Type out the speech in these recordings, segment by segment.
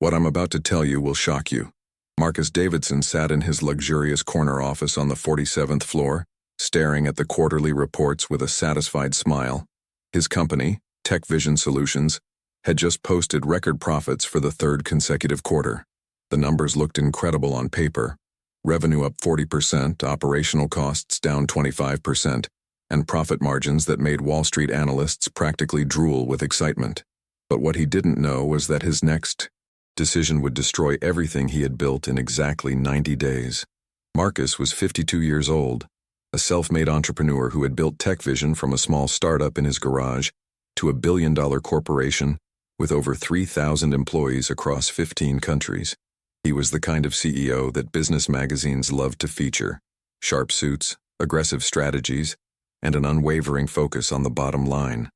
What I'm about to tell you will shock you. Marcus Davidson sat in his luxurious corner office on the 47th floor, staring at the quarterly reports with a satisfied smile. His company, Tech Vision Solutions, had just posted record profits for the third consecutive quarter. The numbers looked incredible on paper. Revenue up 40%, operational costs down 25%, and profit margins that made Wall Street analysts practically drool with excitement. But what he didn't know was that his next decision would destroy everything he had built in exactly 90 days. Marcus was 52 years old, a self-made entrepreneur who had built Tech Vision from a small startup in his garage to a billion-dollar corporation with over 3,000 employees across 15 countries. He was the kind of CEO that business magazines loved to feature: sharp suits, aggressive strategies, and an unwavering focus on the bottom line.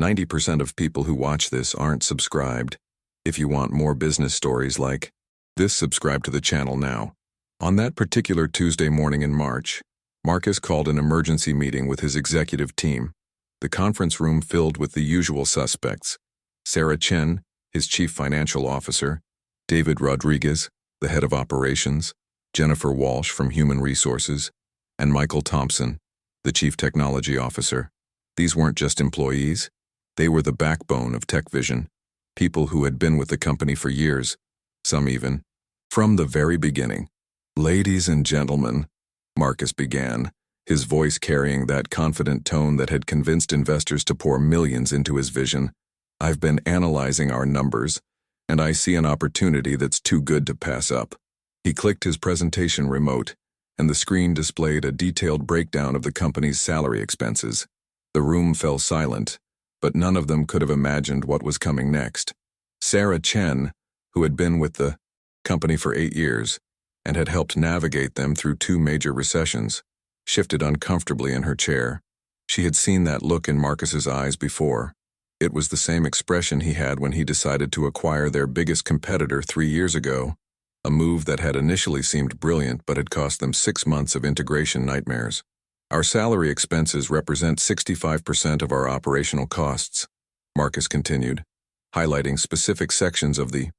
90% of people who watch this aren't subscribed. If you want more business stories like this, subscribe to the channel now. On that particular Tuesday morning in March, Marcus called an emergency meeting with his executive team. The conference room filled with the usual suspects: Sarah Chen, his chief financial officer; David Rodriguez, the head of operations; Jennifer Walsh from human resources; and Michael Thompson, the chief technology officer. These weren't just employees. They were the backbone of Tech Vision. People who had been with the company for years, some even from the very beginning. "Ladies and gentlemen," Marcus began, his voice carrying that confident tone that had convinced investors to pour millions into his vision. "I've been analyzing our numbers, and I see an opportunity that's too good to pass up." He clicked his presentation remote, and the screen displayed a detailed breakdown of the company's salary expenses. The room fell silent, but none of them could have imagined what was coming next. Sarah Chen, who had been with the company for 8 years and had helped navigate them through 2 major recessions, shifted uncomfortably in her chair. She had seen that look in Marcus's eyes before. It was the same expression he had when he decided to acquire their biggest competitor 3 years ago, a move that had initially seemed brilliant but had cost them 6 months of integration nightmares. "Our salary expenses represent 65% of our operational costs," Marcus continued, highlighting specific sections of the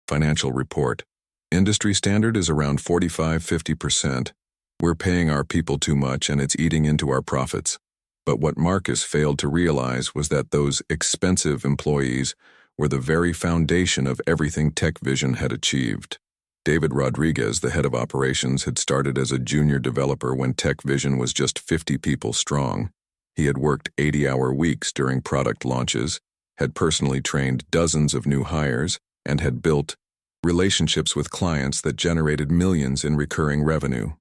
financial report. "Industry standard is around 45–50%. We're paying our people too much and it's eating into our profits." But what Marcus failed to realize was that those expensive employees were the very foundation of everything Tech Vision had achieved. David Rodriguez, the head of operations, had started as a junior developer when Tech Vision was just 50 people strong. He had worked 80-hour weeks during product launches, had personally trained dozens of new hires, and had built relationships with clients that generated millions in recurring revenue.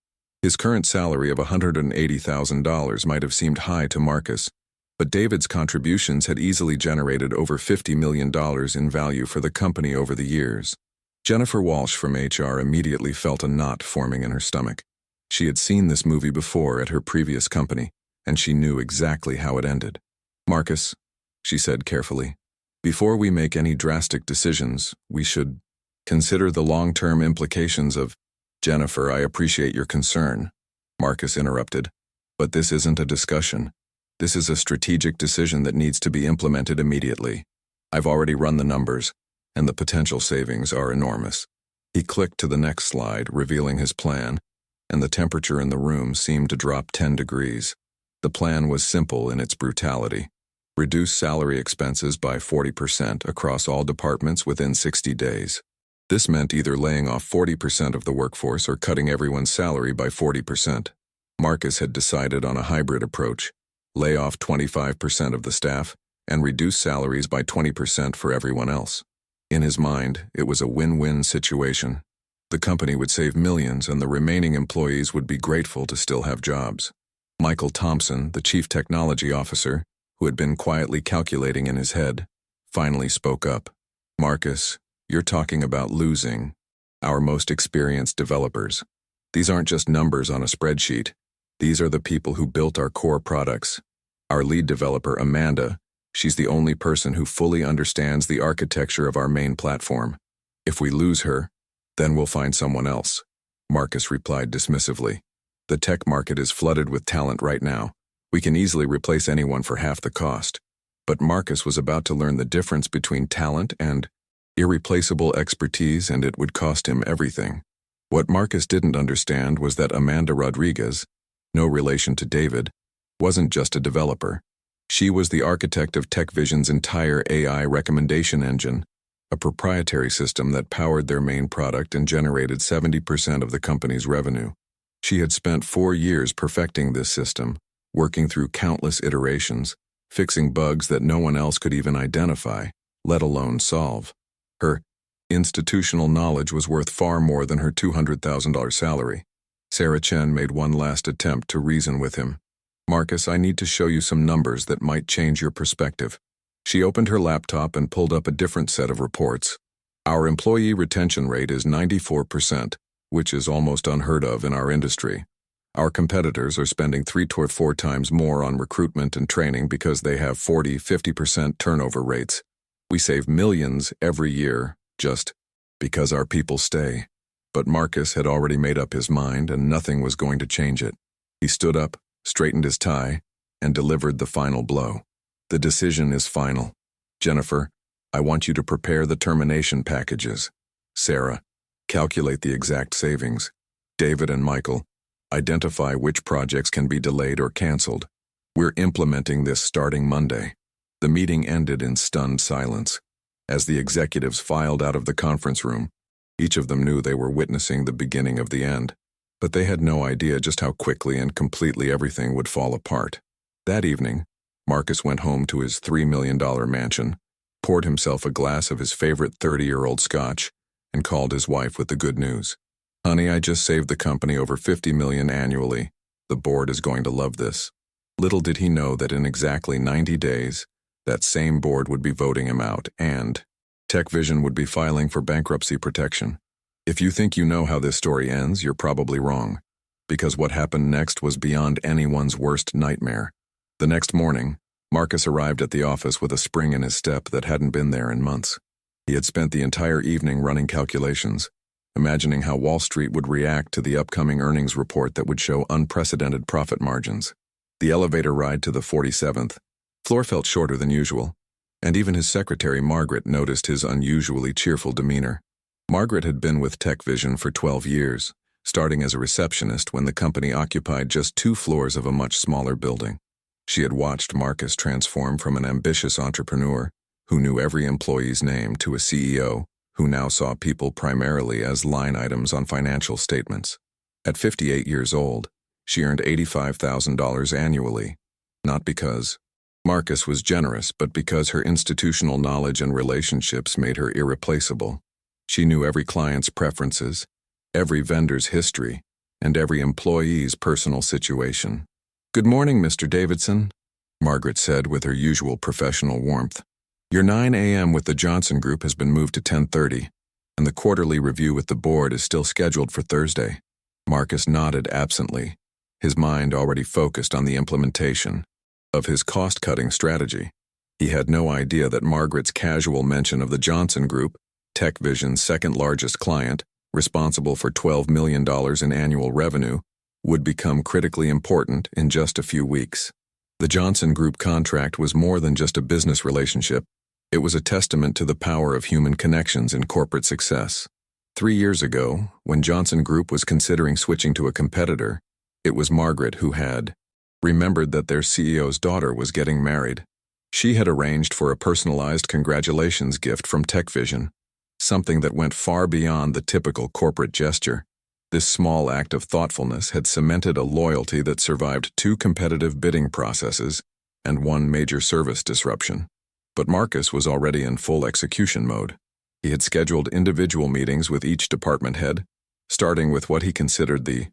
His current salary of $180,000 might have seemed high to Marcus, but David's contributions had easily generated over $50 million in value for the company over the years. Jennifer Walsh from HR immediately felt a knot forming in her stomach. She had seen this movie before at her previous company, and she knew exactly how it ended. "Marcus," she said carefully, "before we make any drastic decisions, we should consider the long-term implications of—" "Jennifer, I appreciate your concern," Marcus interrupted, "but this isn't a discussion. This is a strategic decision that needs to be implemented immediately. I've already run the numbers, and the potential savings are enormous." He clicked to the next slide, revealing his plan, and the temperature in the room seemed to drop 10 degrees. The plan was simple in its brutality: reduce salary expenses by 40% across all departments within 60 days. This meant either laying off 40% of the workforce or cutting everyone's salary by 40%. Marcus had decided on a hybrid approach: lay off 25% of the staff and reduce salaries by 20% for everyone else. In his mind, it was a win-win situation. The company would save millions and the remaining employees would be grateful to still have jobs. Michael Thompson, the chief technology officer, who had been quietly calculating in his head, finally spoke up. "Marcus, you're talking about losing our most experienced developers. These aren't just numbers on a spreadsheet. These are the people who built our core products. Our lead developer, Amanda, she's the only person who fully understands the architecture of our main platform. If we lose her, then we'll find someone else," Marcus replied dismissively. "The tech market is flooded with talent right now. We can easily replace anyone for half the cost." But Marcus was about to learn the difference between talent and Irreplaceable expertise, and it would cost him everything. What Marcus didn't understand was that Amanda Rodriguez, no relation to David, wasn't just a developer. She was the architect of TechVision's entire AI recommendation engine, a proprietary system that powered their main product and generated 70% of the company's revenue. She had spent 4 years perfecting this system, working through countless iterations, fixing bugs that no one else could even identify, let alone solve. Her institutional knowledge was worth far more than her $200,000 salary. Sarah Chen made one last attempt to reason with him. "Marcus, I need to show you some numbers that might change your perspective." She opened her laptop and pulled up a different set of reports. "Our employee retention rate is 94%, which is almost unheard of in our industry. Our competitors are spending 3 to 4 times more on recruitment and training because they have 40–50% turnover rates. We save millions every year just because our people stay." But Marcus had already made up his mind, and nothing was going to change it. He stood up, straightened his tie, and delivered the final blow. "The decision is final. Jennifer, I want you to prepare the termination packages. Sarah, calculate the exact savings. David and Michael, identify which projects can be delayed or canceled. We're implementing this starting Monday." The meeting ended in stunned silence. As the executives filed out of the conference room, each of them knew they were witnessing the beginning of the end, but they had no idea just how quickly and completely everything would fall apart. That evening, Marcus went home to his $3 million mansion, poured himself a glass of his favorite 30-year-old scotch, and called his wife with the good news. "Honey, I just saved the company over $50 million annually. The board is going to love this." Little did he know that in exactly 90 days, that same board would be voting him out, and TechVision would be filing for bankruptcy protection. If you think you know how this story ends, you're probably wrong, because what happened next was beyond anyone's worst nightmare. The next morning, Marcus arrived at the office with a spring in his step that hadn't been there in months. He had spent the entire evening running calculations, imagining how Wall Street would react to the upcoming earnings report that would show unprecedented profit margins. The elevator ride to the 47th floor felt shorter than usual, and even his secretary, Margaret, noticed his unusually cheerful demeanor. Margaret had been with TechVision for 12 years, starting as a receptionist when the company occupied just 2 floors of a much smaller building. She had watched Marcus transform from an ambitious entrepreneur who knew every employee's name to a CEO who now saw people primarily as line items on financial statements. At 58 years old, she earned $85,000 annually, not because Marcus was generous, but because her institutional knowledge and relationships made her irreplaceable. She knew every client's preferences, every vendor's history, and every employee's personal situation. "Good morning, Mr. Davidson," Margaret said with her usual professional warmth. "Your 9 a.m. with the Johnson Group has been moved to 10:30, and the quarterly review with the board is still scheduled for Thursday." Marcus nodded absently, his mind already focused on the implementation of his cost-cutting strategy. He had no idea that Margaret's casual mention of the Johnson Group, TechVision's second-largest client, responsible for $12 million in annual revenue, would become critically important in just a few weeks. The Johnson Group contract was more than just a business relationship. It was a testament to the power of human connections in corporate success. 3 years ago, when Johnson Group was considering switching to a competitor, it was Margaret who had remembered that their CEO's daughter was getting married. She had arranged for a personalized congratulations gift from TechVision, something that went far beyond the typical corporate gesture. This small act of thoughtfulness had cemented a loyalty that survived 2 competitive bidding processes and 1 major service disruption. But Marcus was already in full execution mode. He had scheduled individual meetings with each department head, starting with what he considered the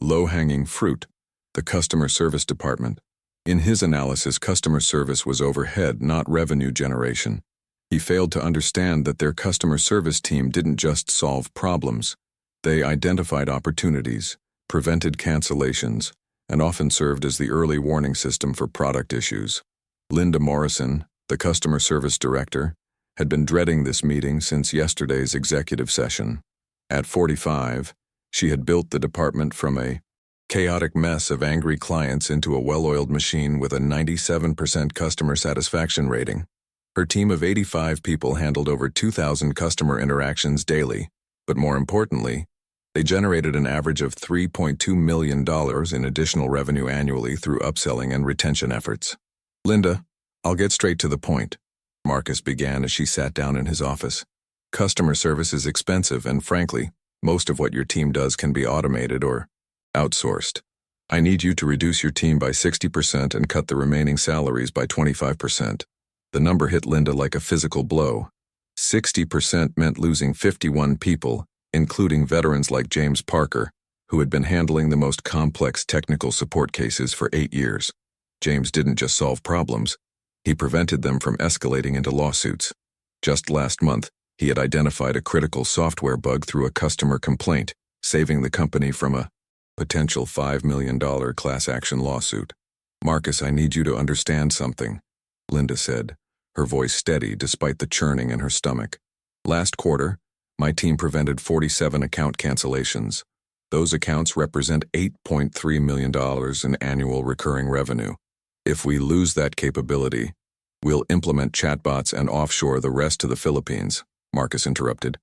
low-hanging fruit, the customer service department. In his analysis, customer service was overhead, not revenue generation. He failed to understand that their customer service team didn't just solve problems. They identified opportunities, prevented cancellations, and often served as the early warning system for product issues. Linda Morrison, the customer service director, had been dreading this meeting since yesterday's executive session. At 45, she had built the department from a chaotic mess of angry clients into a well-oiled machine with a 97% customer satisfaction rating. Her team of 85 people handled over 2,000 customer interactions daily, but more importantly, they generated an average of $3.2 million in additional revenue annually through upselling and retention efforts. "Linda, I'll get straight to the point," Marcus began as she sat down in his office. "Customer service is expensive, and frankly, most of what your team does can be automated or outsourced. I need you to reduce your team by 60% and cut the remaining salaries by 25%. The number hit Linda like a physical blow. 60% meant losing 51 people, including veterans like James Parker, who had been handling the most complex technical support cases for 8 years. James didn't just solve problems, he prevented them from escalating into lawsuits. Just last month, he had identified a critical software bug through a customer complaint, saving the company from a potential $5 million class action lawsuit. "Marcus, I need you to understand something," Linda said, her voice steady despite the churning in her stomach. "Last quarter, my team prevented 47 account cancellations. Those accounts represent $8.3 million in annual recurring revenue. If we lose that capability, we'll implement chatbots and offshore the rest to the Philippines," Marcus interrupted.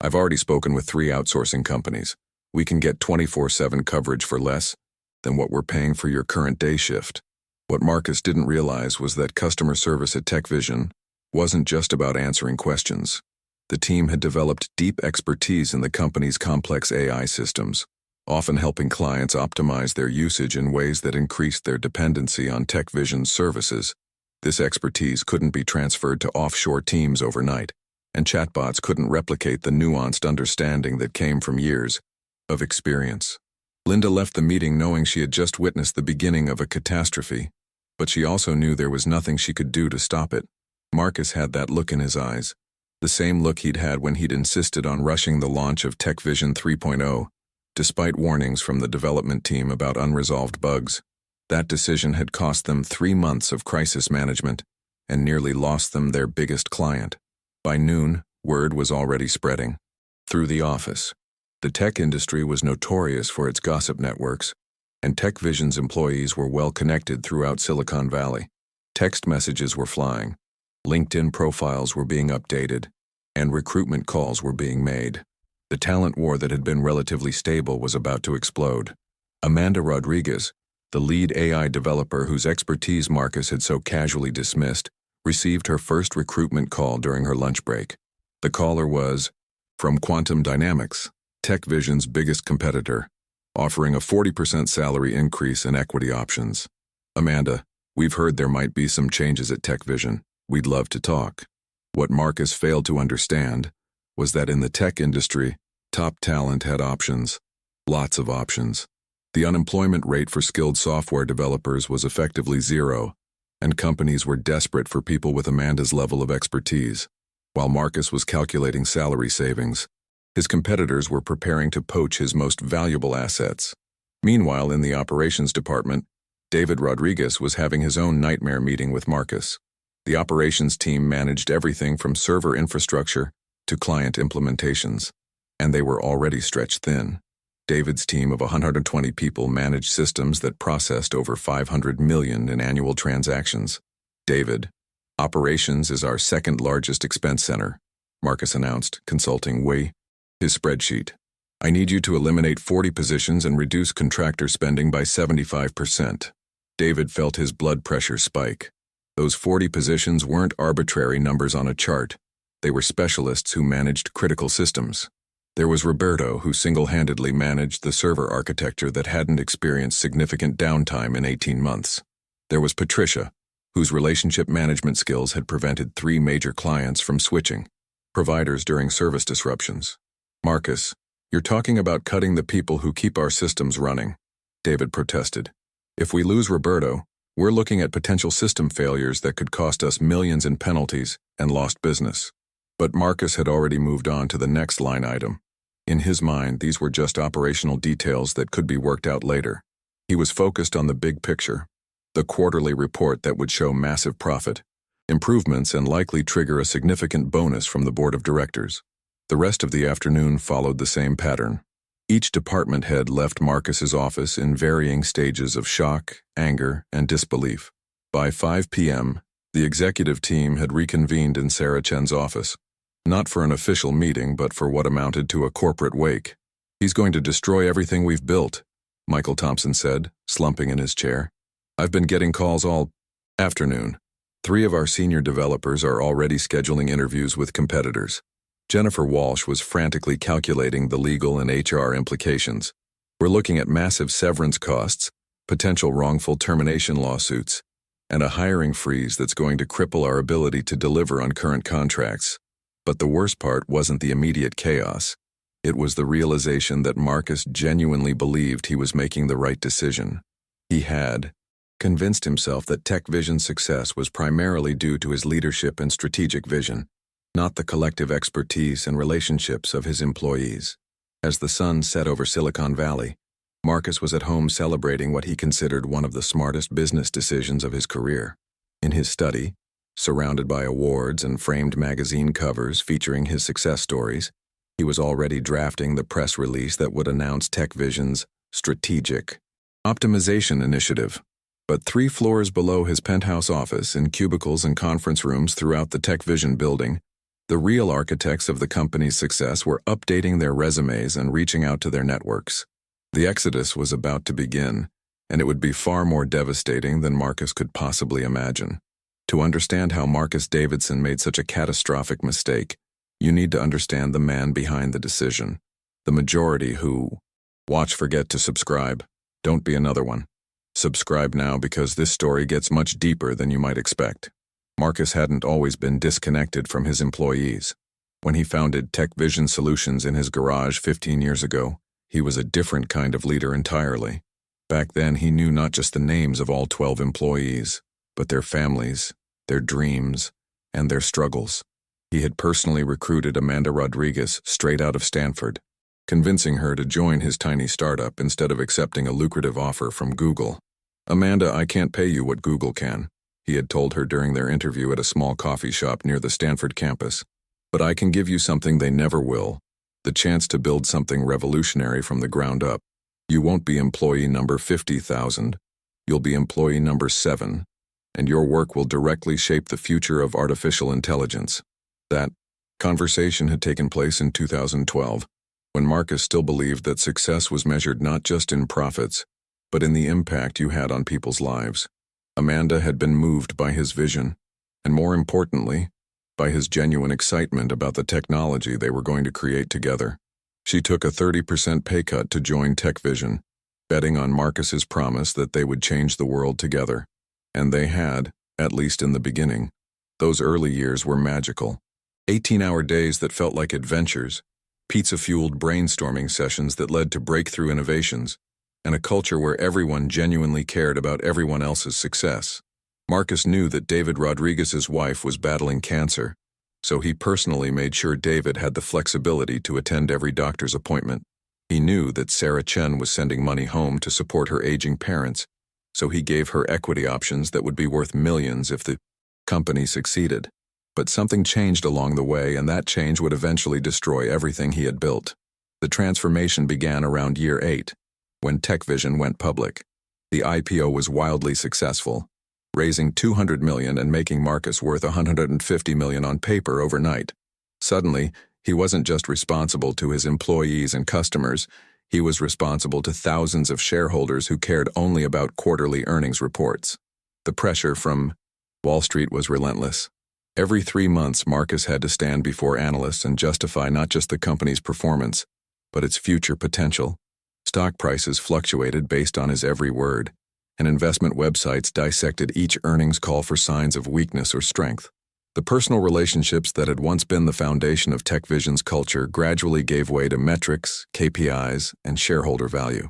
"I've already spoken with 3 outsourcing companies. We can get 24/7 coverage for less than what we're paying for your current day shift." What Marcus didn't realize was that customer service at TechVision wasn't just about answering questions. The team had developed deep expertise in the company's complex AI systems, often helping clients optimize their usage in ways that increased their dependency on TechVision's services. This expertise couldn't be transferred to offshore teams overnight, and chatbots couldn't replicate the nuanced understanding that came from years of experience. Linda left the meeting knowing she had just witnessed the beginning of a catastrophe, but she also knew there was nothing she could do to stop it. Marcus had that look in his eyes, the same look he'd had when he'd insisted on rushing the launch of TechVision 3.0, despite warnings from the development team about unresolved bugs. That decision had cost them 3 months of crisis management and nearly lost them their biggest client. By noon, word was already spreading through the office. The tech industry was notorious for its gossip networks, and TechVision's employees were well connected throughout Silicon Valley. Text messages were flying, LinkedIn profiles were being updated, and recruitment calls were being made. The talent war that had been relatively stable was about to explode. Amanda Rodriguez, the lead AI developer whose expertise Marcus had so casually dismissed, received her first recruitment call during her lunch break. The caller was from Quantum Dynamics, TechVision's biggest competitor, offering a 40% salary increase and equity options. "Amanda, we've heard there might be some changes at TechVision. We'd love to talk." What Marcus failed to understand was that in the tech industry, top talent had options. Lots of options. The unemployment rate for skilled software developers was effectively 0, and companies were desperate for people with Amanda's level of expertise. While Marcus was calculating salary savings, his competitors were preparing to poach his most valuable assets. Meanwhile, in the operations department, David Rodriguez was having his own nightmare meeting with Marcus. The operations team managed everything from server infrastructure to client implementations, and they were already stretched thin. David's team of 120 people managed systems that processed over 500 million in annual transactions. "David, operations is our second largest expense center," Marcus announced, consulting his spreadsheet. "I need you to eliminate 40 positions and reduce contractor spending by 75%. David felt his blood pressure spike. Those 40 positions weren't arbitrary numbers on a chart. They were specialists who managed critical systems. There was Roberto, who single-handedly managed the server architecture that hadn't experienced significant downtime in 18 months. There was Patricia, whose relationship management skills had prevented 3 major clients from switching providers during service disruptions. "Marcus, you're talking about cutting the people who keep our systems running," David protested. "If we lose Roberto, we're looking at potential system failures that could cost us millions in penalties and lost business." But Marcus had already moved on to the next line item. In his mind, these were just operational details that could be worked out later. He was focused on the big picture, the quarterly report that would show massive profit, improvements, and likely trigger a significant bonus from the board of directors. The rest of the afternoon followed the same pattern. Each department head left Marcus's office in varying stages of shock, anger, and disbelief. By 5 p.m., The executive team had reconvened in Sarah Chen's office, not for an official meeting but for what amounted to a corporate wake. "He's going to destroy everything we've built," Michael Thompson said, slumping in his chair. "I've been getting calls all afternoon. 3 of our senior developers are already scheduling interviews with competitors." Jennifer Walsh was frantically calculating the legal and HR implications. "We're looking at massive severance costs, potential wrongful termination lawsuits, and a hiring freeze that's going to cripple our ability to deliver on current contracts." But the worst part wasn't the immediate chaos. It was the realization that Marcus genuinely believed he was making the right decision. He had convinced himself that TechVision's success was primarily due to his leadership and strategic vision, not the collective expertise and relationships of his employees. As the sun set over Silicon Valley, Marcus was at home celebrating what he considered one of the smartest business decisions of his career. In his study, surrounded by awards and framed magazine covers featuring his success stories, he was already drafting the press release that would announce TechVision's strategic optimization initiative. But 3 floors below his penthouse office, in cubicles and conference rooms throughout the TechVision building, the real architects of the company's success were updating their resumes and reaching out to their networks. The exodus was about to begin, and it would be far more devastating than Marcus could possibly imagine. To understand how Marcus Davidson made such a catastrophic mistake, you need to understand the man behind the decision. The majority who forget to subscribe. Don't be another one. Subscribe now because this story gets much deeper than you might expect. Marcus hadn't always been disconnected from his employees. When he founded TechVision Solutions in his garage 15 years ago, he was a different kind of leader entirely. Back then, he knew not just the names of all 12 employees, but their families, their dreams, and their struggles. He had personally recruited Amanda Rodriguez straight out of Stanford, convincing her to join his tiny startup instead of accepting a lucrative offer from Google. "Amanda, I can't pay you what Google can," he had told her during their interview at a small coffee shop near the Stanford campus. "But I can give you something they never will, the chance to build something revolutionary from the ground up. You won't be employee number 50,000. You'll be employee number 7, and your work will directly shape the future of artificial intelligence." That conversation had taken place in 2012, when Marcus still believed that success was measured not just in profits, but in the impact you had on people's lives. Amanda had been moved by his vision, and more importantly, by his genuine excitement about the technology they were going to create together. She took a 30% pay cut to join TechVision, betting on Marcus's promise that they would change the world together. And they had, at least in the beginning. Those early years were magical. 18-hour days that felt like adventures, pizza-fueled brainstorming sessions that led to breakthrough innovations, and a culture where everyone genuinely cared about everyone else's success. Marcus knew that David Rodriguez's wife was battling cancer, so he personally made sure David had the flexibility to attend every doctor's appointment. He knew that Sarah Chen was sending money home to support her aging parents, so he gave her equity options that would be worth millions if the company succeeded. But something changed along the way, and that change would eventually destroy everything he had built. The transformation began around year 8, when TechVision went public. The IPO was wildly successful, raising $200 million and making Marcus worth $150 million on paper overnight. Suddenly, he wasn't just responsible to his employees and customers, he was responsible to thousands of shareholders who cared only about quarterly earnings reports. The pressure from Wall Street was relentless. Every 3 months, Marcus had to stand before analysts and justify not just the company's performance, but its future potential. Stock prices fluctuated based on his every word, and investment websites dissected each earnings call for signs of weakness or strength. The personal relationships that had once been the foundation of TechVision's culture gradually gave way to metrics, KPIs, and shareholder value.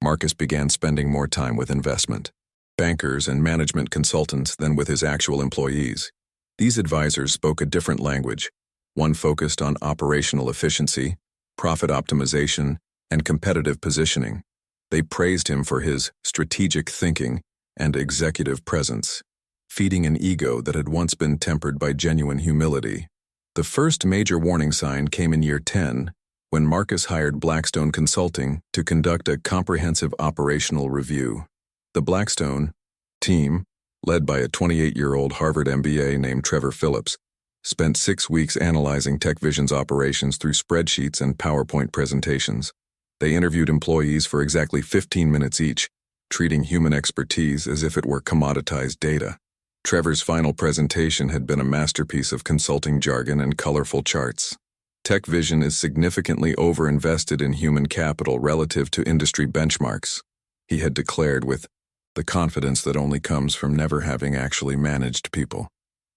Marcus began spending more time with investment bankers and management consultants than with his actual employees. These advisors spoke a different language, one focused on operational efficiency, profit optimization, and competitive positioning. They praised him for his strategic thinking and executive presence, feeding an ego that had once been tempered by genuine humility. The first major warning sign came in year 10, when Marcus hired Blackstone Consulting to conduct a comprehensive operational review. The Blackstone team led by a 28-year-old Harvard MBA named Trevor Phillips, spent 6 weeks analyzing TechVision's operations through spreadsheets and PowerPoint presentations. They interviewed employees for exactly 15 minutes each, treating human expertise as if it were commoditized data. Trevor's final presentation had been a masterpiece of consulting jargon and colorful charts. TechVision is significantly overinvested in human capital relative to industry benchmarks, he had declared with the confidence that only comes from never having actually managed people.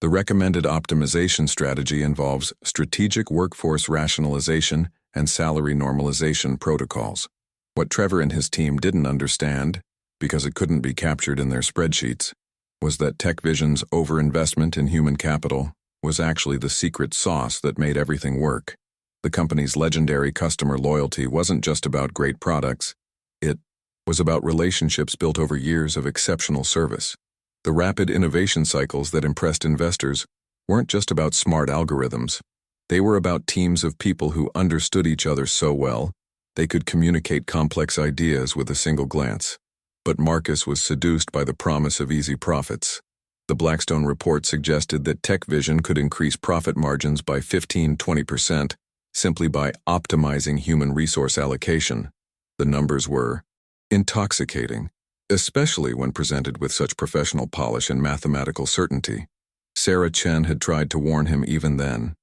The recommended optimization strategy involves strategic workforce rationalization and salary normalization protocols. What Trevor and his team didn't understand, because it couldn't be captured in their spreadsheets, was that TechVision's overinvestment in human capital was actually the secret sauce that made everything work. The company's legendary customer loyalty wasn't just about great products, it was about relationships built over years of exceptional service. The rapid innovation cycles that impressed investors weren't just about smart algorithms. They were about teams of people who understood each other so well, they could communicate complex ideas with a single glance. But Marcus was seduced by the promise of easy profits. The Blackstone report suggested that TechVision could increase profit margins by 15–20% simply by optimizing human resource allocation. The numbers were intoxicating, especially when presented with such professional polish and mathematical certainty. Sarah Chen had tried to warn him even then.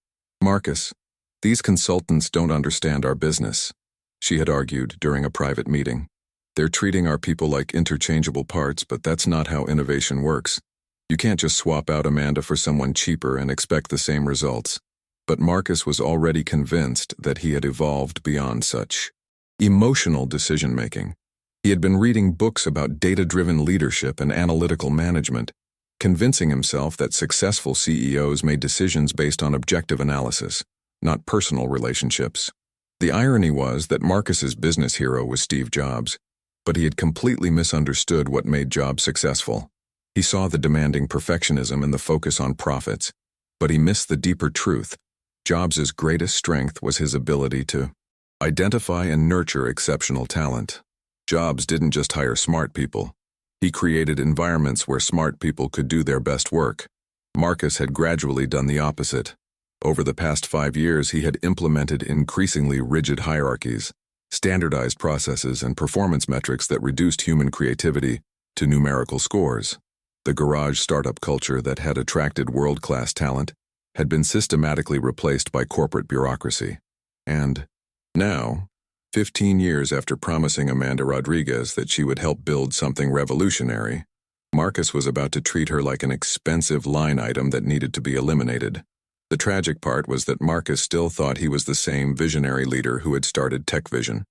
"Marcus, these consultants don't understand our business," she had argued during a private meeting. "They're treating our people like interchangeable parts, but that's not how innovation works. You can't just swap out Amanda for someone cheaper and expect the same results." But Marcus was already convinced that he had evolved beyond such emotional decision-making. He had been reading books about data-driven leadership and analytical management, convincing himself that successful CEOs made decisions based on objective analysis, not personal relationships. The irony was that Marcus's business hero was Steve Jobs, but he had completely misunderstood what made Jobs successful. He saw the demanding perfectionism and the focus on profits, but he missed the deeper truth. Jobs' greatest strength was his ability to identify and nurture exceptional talent. Jobs didn't just hire smart people. He created environments where smart people could do their best work. Marcus had gradually done the opposite. Over the past 5 years, he had implemented increasingly rigid hierarchies, standardized processes, and performance metrics that reduced human creativity to numerical scores. The garage startup culture that had attracted world-class talent had been systematically replaced by corporate bureaucracy. And now, 15 years after promising Amanda Rodriguez that she would help build something revolutionary, Marcus was about to treat her like an expensive line item that needed to be eliminated. The tragic part was that Marcus still thought he was the same visionary leader who had started TechVision.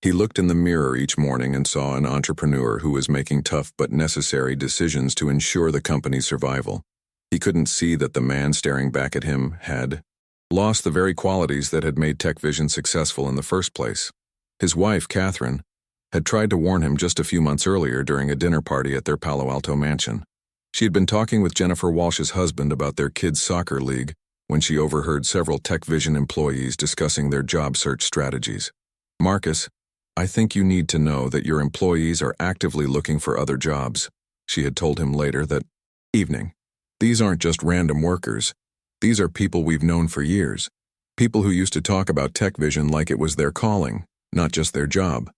He looked in the mirror each morning and saw an entrepreneur who was making tough but necessary decisions to ensure the company's survival. He couldn't see that the man staring back at him had lost the very qualities that had made TechVision successful in the first place. His wife, Catherine, had tried to warn him just a few months earlier during a dinner party at their Palo Alto mansion. She had been talking with Jennifer Walsh's husband about their kids' soccer league when she overheard several TechVision employees discussing their job search strategies. "Marcus, I think you need to know that your employees are actively looking for other jobs," she had told him later that evening. "These aren't just random workers. These are people we've known for years. People who used to talk about TechVision like it was their calling, not just their job."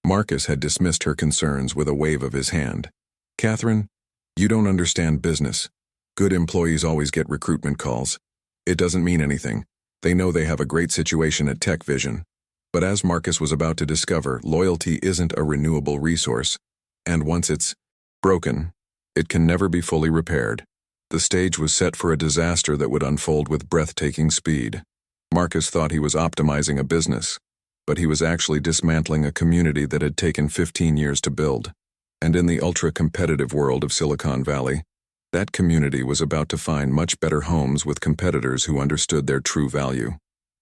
Marcus had dismissed her concerns with a wave of his hand. "Catherine, you don't understand business. Good employees always get recruitment calls. It doesn't mean anything. They know they have a great situation at TechVision." But as Marcus was about to discover, loyalty isn't a renewable resource, and once it's broken, it can never be fully repaired. The stage was set for a disaster that would unfold with breathtaking speed. Marcus thought he was optimizing a business, but he was actually dismantling a community that had taken 15 years to build. And in the ultra-competitive world of Silicon Valley, that community was about to find much better homes with competitors who understood their true value.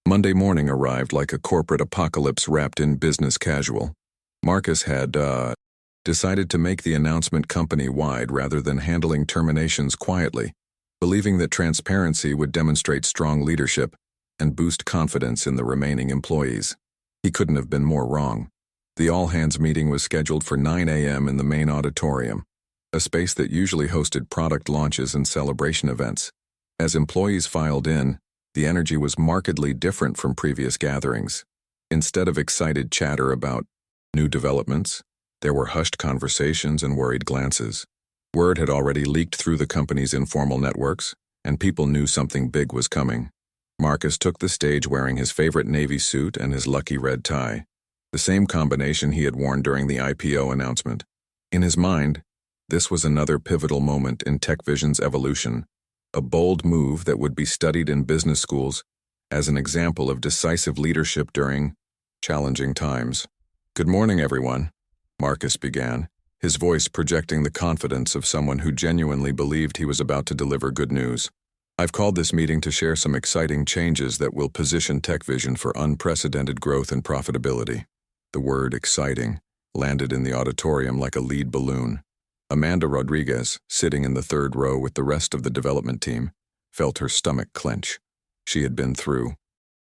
Monday morning arrived like a corporate apocalypse wrapped in business casual. Marcus had, decided to make the announcement company-wide rather than handling terminations quietly, believing that transparency would demonstrate strong leadership and boost confidence in the remaining employees. He couldn't have been more wrong. The all-hands meeting was scheduled for 9 a.m. in the main auditorium. a space that usually hosted product launches and celebration events. As employees filed in, the energy was markedly different from previous gatherings. Instead of excited chatter about new developments, there were hushed conversations and worried glances. Word had already leaked through the company's informal networks, and people knew something big was coming. Marcus took the stage wearing his favorite navy suit and his lucky red tie, the same combination he had worn during the IPO announcement. In his mind, this was another pivotal moment in TechVision's evolution, a bold move that would be studied in business schools as an example of decisive leadership during challenging times. "Good morning, everyone," Marcus began, his voice projecting the confidence of someone who genuinely believed he was about to deliver good news. "I've called this meeting to share some exciting changes that will position TechVision for unprecedented growth and profitability." The word exciting landed in the auditorium like a lead balloon. Amanda Rodriguez, sitting in the third row with the rest of the development team, felt her stomach clench. She had been through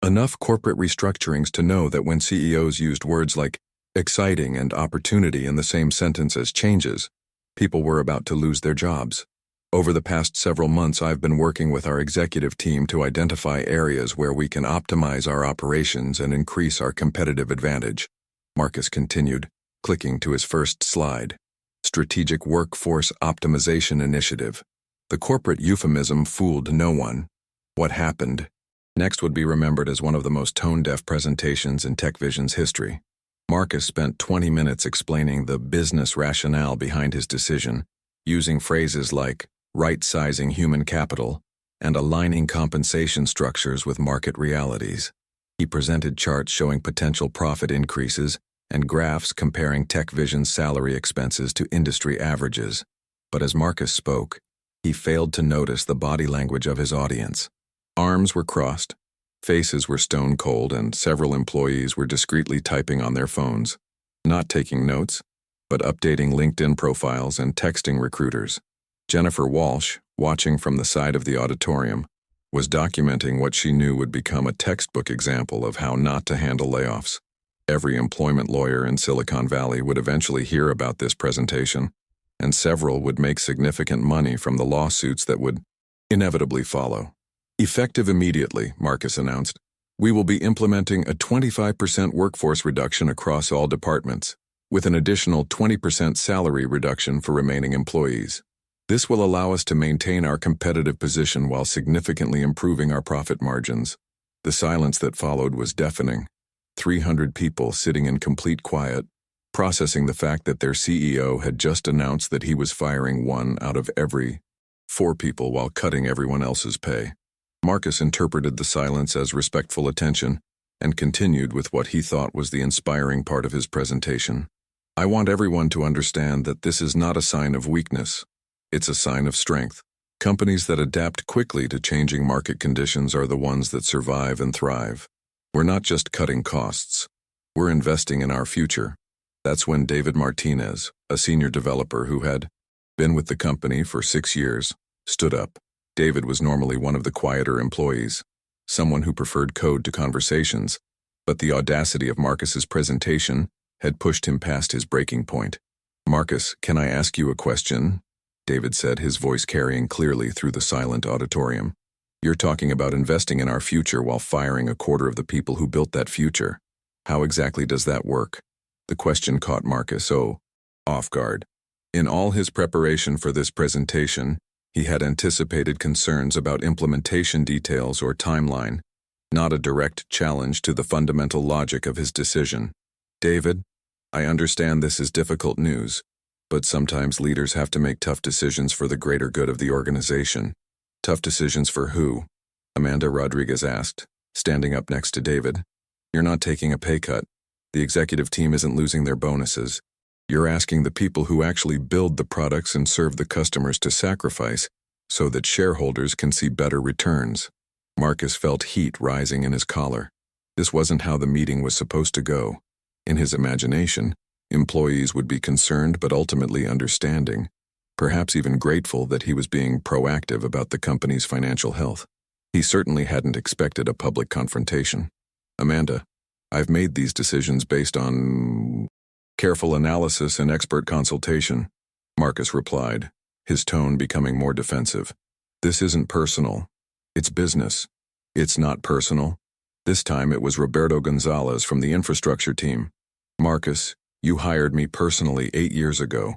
enough corporate restructurings to know that when CEOs used words like exciting and opportunity in the same sentence as changes, people were about to lose their jobs. Over the past several months, I've been working with our executive team to identify areas where we can optimize our operations and increase our competitive advantage. Marcus continued, clicking to his first slide. Strategic Workforce Optimization Initiative. The corporate euphemism fooled no one. What happened next would be remembered as one of the most tone-deaf presentations in TechVision's history. Marcus spent 20 minutes explaining the business rationale behind his decision, using phrases like right-sizing human capital and aligning compensation structures with market realities. He presented charts showing potential profit increases and graphs comparing TechVision's salary expenses to industry averages. But as Marcus spoke, he failed to notice the body language of his audience. Arms were crossed, faces were stone cold, and several employees were discreetly typing on their phones, not taking notes, but updating LinkedIn profiles and texting recruiters. Jennifer Walsh, watching from the side of the auditorium, was documenting what she knew would become a textbook example of how not to handle layoffs. Every employment lawyer in Silicon Valley would eventually hear about this presentation, and several would make significant money from the lawsuits that would inevitably follow. "Effective immediately," Marcus announced, "we will be implementing a 25% workforce reduction across all departments, with an additional 20% salary reduction for remaining employees. This will allow us to maintain our competitive position while significantly improving our profit margins." The silence that followed was deafening. 300 people sitting in complete quiet, processing the fact that their CEO had just announced that he was firing 1 out of every 4 people while cutting everyone else's pay. Marcus interpreted the silence as respectful attention and continued with what he thought was the inspiring part of his presentation. "I want everyone to understand that this is not a sign of weakness. It's a sign of strength. Companies that adapt quickly to changing market conditions are the ones that survive and thrive. We're not just cutting costs. We're investing in our future." That's when David Martinez, a senior developer who had been with the company for 6 years, stood up. David was normally one of the quieter employees, someone who preferred code to conversations, but the audacity of Marcus's presentation had pushed him past his breaking point. "Marcus, can I ask you a question?" David said, his voice carrying clearly through the silent auditorium. "You're talking about investing in our future while firing a quarter of the people who built that future. How exactly does that work?" The question caught Marcus off guard. In all his preparation for this presentation, he had anticipated concerns about implementation details or timeline, not a direct challenge to the fundamental logic of his decision. "David, I understand this is difficult news, but sometimes leaders have to make tough decisions for the greater good of the organization." "Tough decisions for who?" Amanda Rodriguez asked, standing up next to David. "You're not taking a pay cut. The executive team isn't losing their bonuses. You're asking the people who actually build the products and serve the customers to sacrifice so that shareholders can see better returns." Marcus felt heat rising in his collar. This wasn't how the meeting was supposed to go. In his imagination, employees would be concerned but ultimately understanding, perhaps even grateful that he was being proactive about the company's financial health. He certainly hadn't expected a public confrontation. "Amanda, I've made these decisions based on careful analysis and expert consultation." Marcus replied, his tone becoming more defensive. This isn't personal. It's business. It's not personal. This time it was Roberto Gonzalez from the infrastructure team. Marcus, you hired me personally 8 years ago.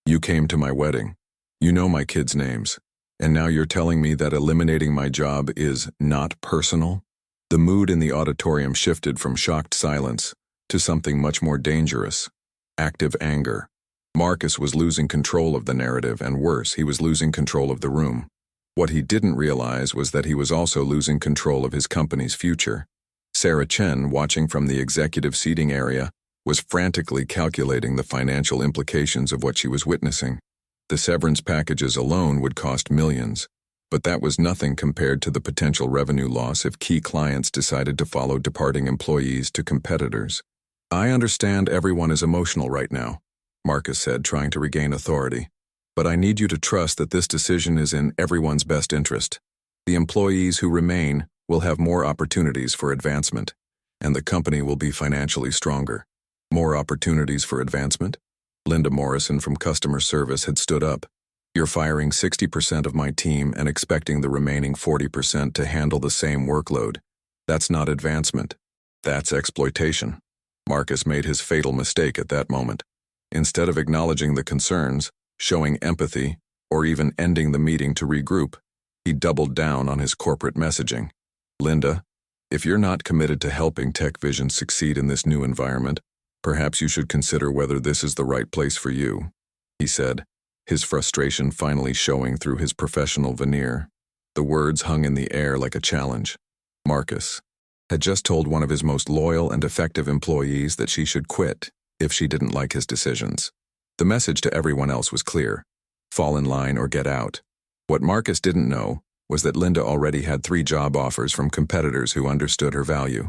You came to my wedding. You know my kids' names. And now you're telling me that eliminating my job is not personal? The mood in the auditorium shifted from shocked silence to something much more dangerous. Active anger. Marcus was losing control of the narrative, and worse, he was losing control of the room. What he didn't realize was that he was also losing control of his company's future. Sarah Chen, watching from the executive seating area, was frantically calculating the financial implications of what she was witnessing. The severance packages alone would cost millions, but that was nothing compared to the potential revenue loss if key clients decided to follow departing employees to competitors. I understand everyone is emotional right now, Marcus said, trying to regain authority. But I need you to trust that this decision is in everyone's best interest. The employees who remain will have more opportunities for advancement, and the company will be financially stronger. More opportunities for advancement? Linda Morrison from customer service had stood up. You're firing 60% of my team and expecting the remaining 40% to handle the same workload. That's not advancement. That's exploitation. Marcus made his fatal mistake at that moment. Instead of acknowledging the concerns, showing empathy, or even ending the meeting to regroup, he doubled down on his corporate messaging. Linda, if you're not committed to helping TechVision succeed in this new environment, perhaps you should consider whether this is the right place for you, he said, his frustration finally showing through his professional veneer. The words hung in the air like a challenge. Marcus had just told one of his most loyal and effective employees that she should quit if she didn't like his decisions. The message to everyone else was clear: fall in line or get out. What Marcus didn't know was that Linda already had 3 job offers from competitors who understood her value.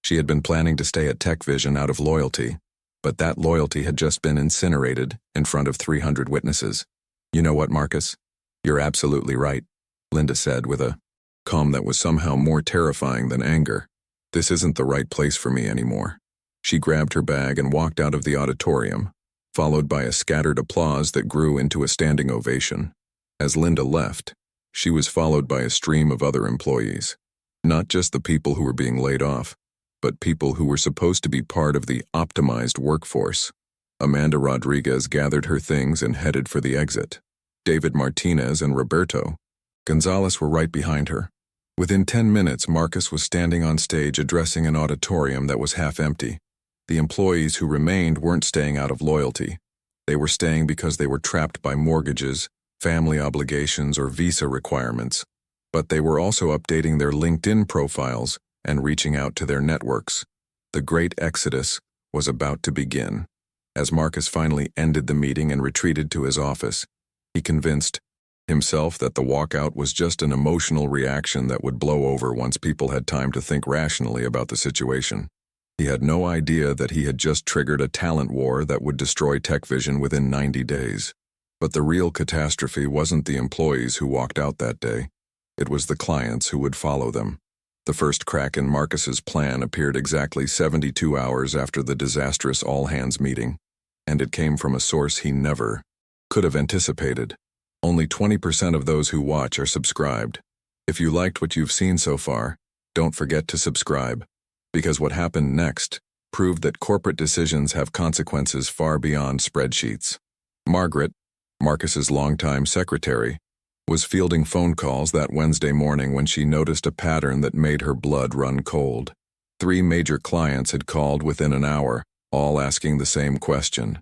She had been planning to stay at TechVision out of loyalty, but that loyalty had just been incinerated in front of 300 witnesses. You know what, Marcus? You're absolutely right, Linda said with a calm that was somehow more terrifying than anger. This isn't the right place for me anymore. She grabbed her bag and walked out of the auditorium, followed by a scattered applause that grew into a standing ovation. As Linda left, she was followed by a stream of other employees. Not just the people who were being laid off, but people who were supposed to be part of the optimized workforce. Amanda Rodriguez gathered her things and headed for the exit. David Martinez and Roberto Gonzalez were right behind her. Within 10 minutes, Marcus was standing on stage addressing an auditorium that was half empty. The employees who remained weren't staying out of loyalty. They were staying because they were trapped by mortgages, family obligations, or visa requirements. But they were also updating their LinkedIn profiles and reaching out to their networks. The great exodus was about to begin. As Marcus finally ended the meeting and retreated to his office, he convinced himself that the walkout was just an emotional reaction that would blow over once people had time to think rationally about the situation. He had no idea that he had just triggered a talent war that would destroy TechVision within 90 days. But the real catastrophe wasn't the employees who walked out that day. It was the clients who would follow them. The first crack in Marcus's plan appeared exactly 72 hours after the disastrous all-hands meeting, and it came from a source he never could have anticipated. Only 20% of those who watch are subscribed. If you liked what you've seen so far, don't forget to subscribe, because what happened next proved that corporate decisions have consequences far beyond spreadsheets. Margaret, Marcus's longtime secretary, was fielding phone calls that Wednesday morning when she noticed a pattern that made her blood run cold. 3 major clients had called within an hour, all asking the same question.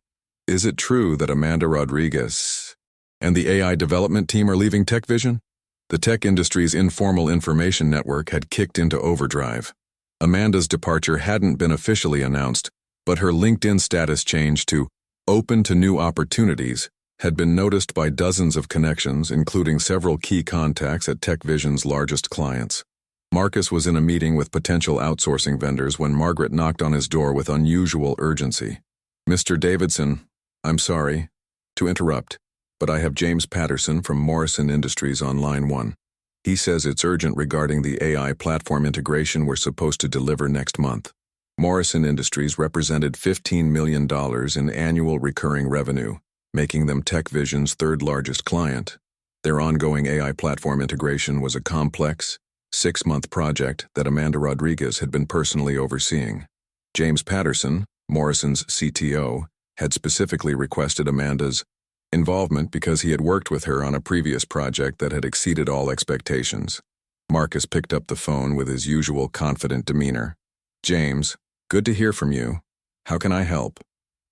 Is it true that Amanda Rodriguez and the AI development team are leaving TechVision? The tech industry's informal information network had kicked into overdrive. Amanda's departure hadn't been officially announced, but her LinkedIn status change to open to new opportunities had been noticed by dozens of connections, including several key contacts at TechVision's largest clients. Marcus was in a meeting with potential outsourcing vendors when Margaret knocked on his door with unusual urgency. Mr. Davidson, I'm sorry to interrupt, but I have James Patterson from Morrison Industries on line 1. He says it's urgent regarding the AI platform integration we're supposed to deliver next month. Morrison Industries represented $15 million in annual recurring revenue, making them TechVision's third-largest client. Their ongoing AI platform integration was a complex, 6-month project that Amanda Rodriguez had been personally overseeing. James Patterson, Morrison's CTO, had specifically requested Amanda's involvement because he had worked with her on a previous project that had exceeded all expectations. Marcus picked up the phone with his usual confident demeanor. "James, good to hear from you. How can I help?"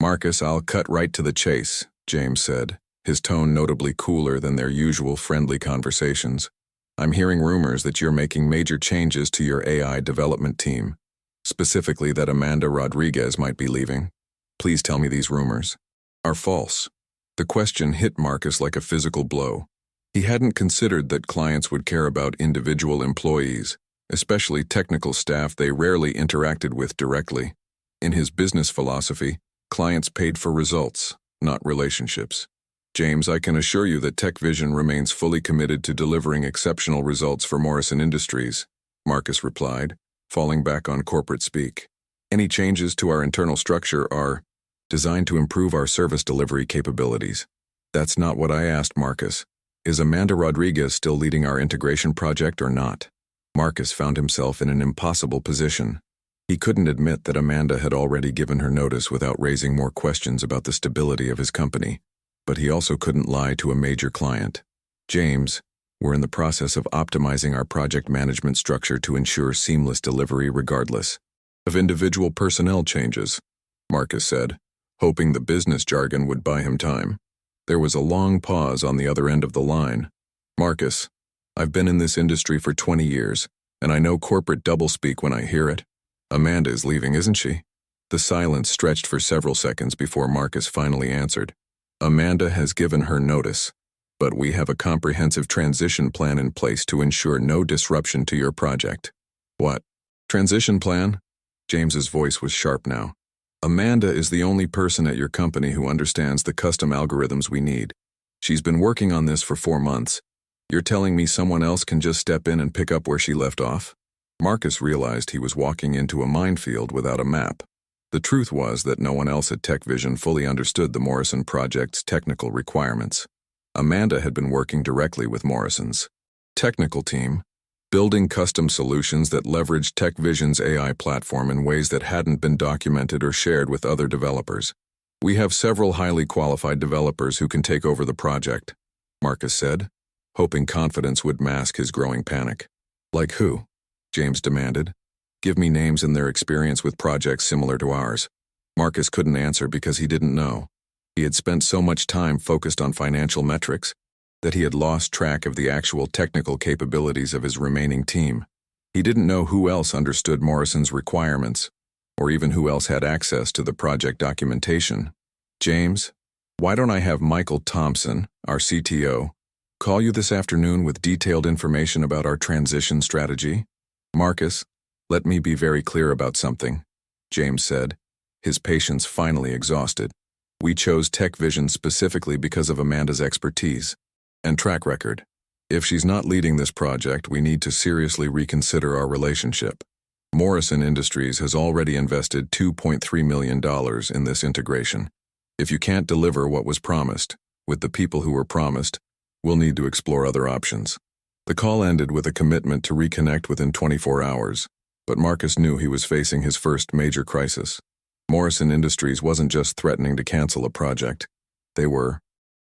"Marcus, I'll cut right to the chase," James said, his tone notably cooler than their usual friendly conversations. "I'm hearing rumors that you're making major changes to your AI development team, specifically that Amanda Rodriguez might be leaving. Please tell me these rumors are false." The question hit Marcus like a physical blow. He hadn't considered that clients would care about individual employees, especially technical staff they rarely interacted with directly. In his business philosophy, clients paid for results, not relationships. "James, I can assure you that TechVision remains fully committed to delivering exceptional results for Morrison Industries," Marcus replied, falling back on corporate speak. "Any changes to our internal structure are designed to improve our service delivery capabilities." "That's not what I asked, Marcus. Is Amanda Rodriguez still leading our integration project or not?" Marcus found himself in an impossible position. He couldn't admit that Amanda had already given her notice without raising more questions about the stability of his company, but he also couldn't lie to a major client. "James, we're in the process of optimizing our project management structure to ensure seamless delivery regardless of individual personnel changes," Marcus said, hoping the business jargon would buy him time. There was a long pause on the other end of the line. "Marcus, I've been in this industry for 20 years, and I know corporate doublespeak when I hear it. Amanda is leaving, isn't she?" The silence stretched for several seconds before Marcus finally answered. "Amanda has given her notice, but we have a comprehensive transition plan in place to ensure no disruption to your project." "What transition plan?" James's voice was sharp now. "Amanda is the only person at your company who understands the custom algorithms we need. She's been working on this for 4 months. You're telling me someone else can just step in and pick up where she left off?" Marcus realized he was walking into a minefield without a map. The truth was that no one else at TechVision fully understood the Morrison project's technical requirements. Amanda had been working directly with Morrison's technical team, building custom solutions that leveraged TechVision's AI platform in ways that hadn't been documented or shared with other developers. "We have several highly qualified developers who can take over the project," Marcus said, hoping confidence would mask his growing panic. "Like who?" James demanded. "Give me names and their experience with projects similar to ours." Marcus couldn't answer because he didn't know. He had spent so much time focused on financial metrics that he had lost track of the actual technical capabilities of his remaining team. He didn't know who else understood Morrison's requirements, or even who else had access to the project documentation. "James, why don't I have Michael Thompson, our CTO, call you this afternoon with detailed information about our transition strategy?" "Marcus, let me be very clear about something," James said, his patience finally exhausted. "We chose TechVision specifically because of Amanda's expertise and track record. If she's not leading this project, we need to seriously reconsider our relationship. Morrison Industries has already invested $2.3 million in this integration. If you can't deliver what was promised, with the people who were promised, we'll need to explore other options." The call ended with a commitment to reconnect within 24 hours, but Marcus knew he was facing his first major crisis. Morrison Industries wasn't just threatening to cancel a project. They were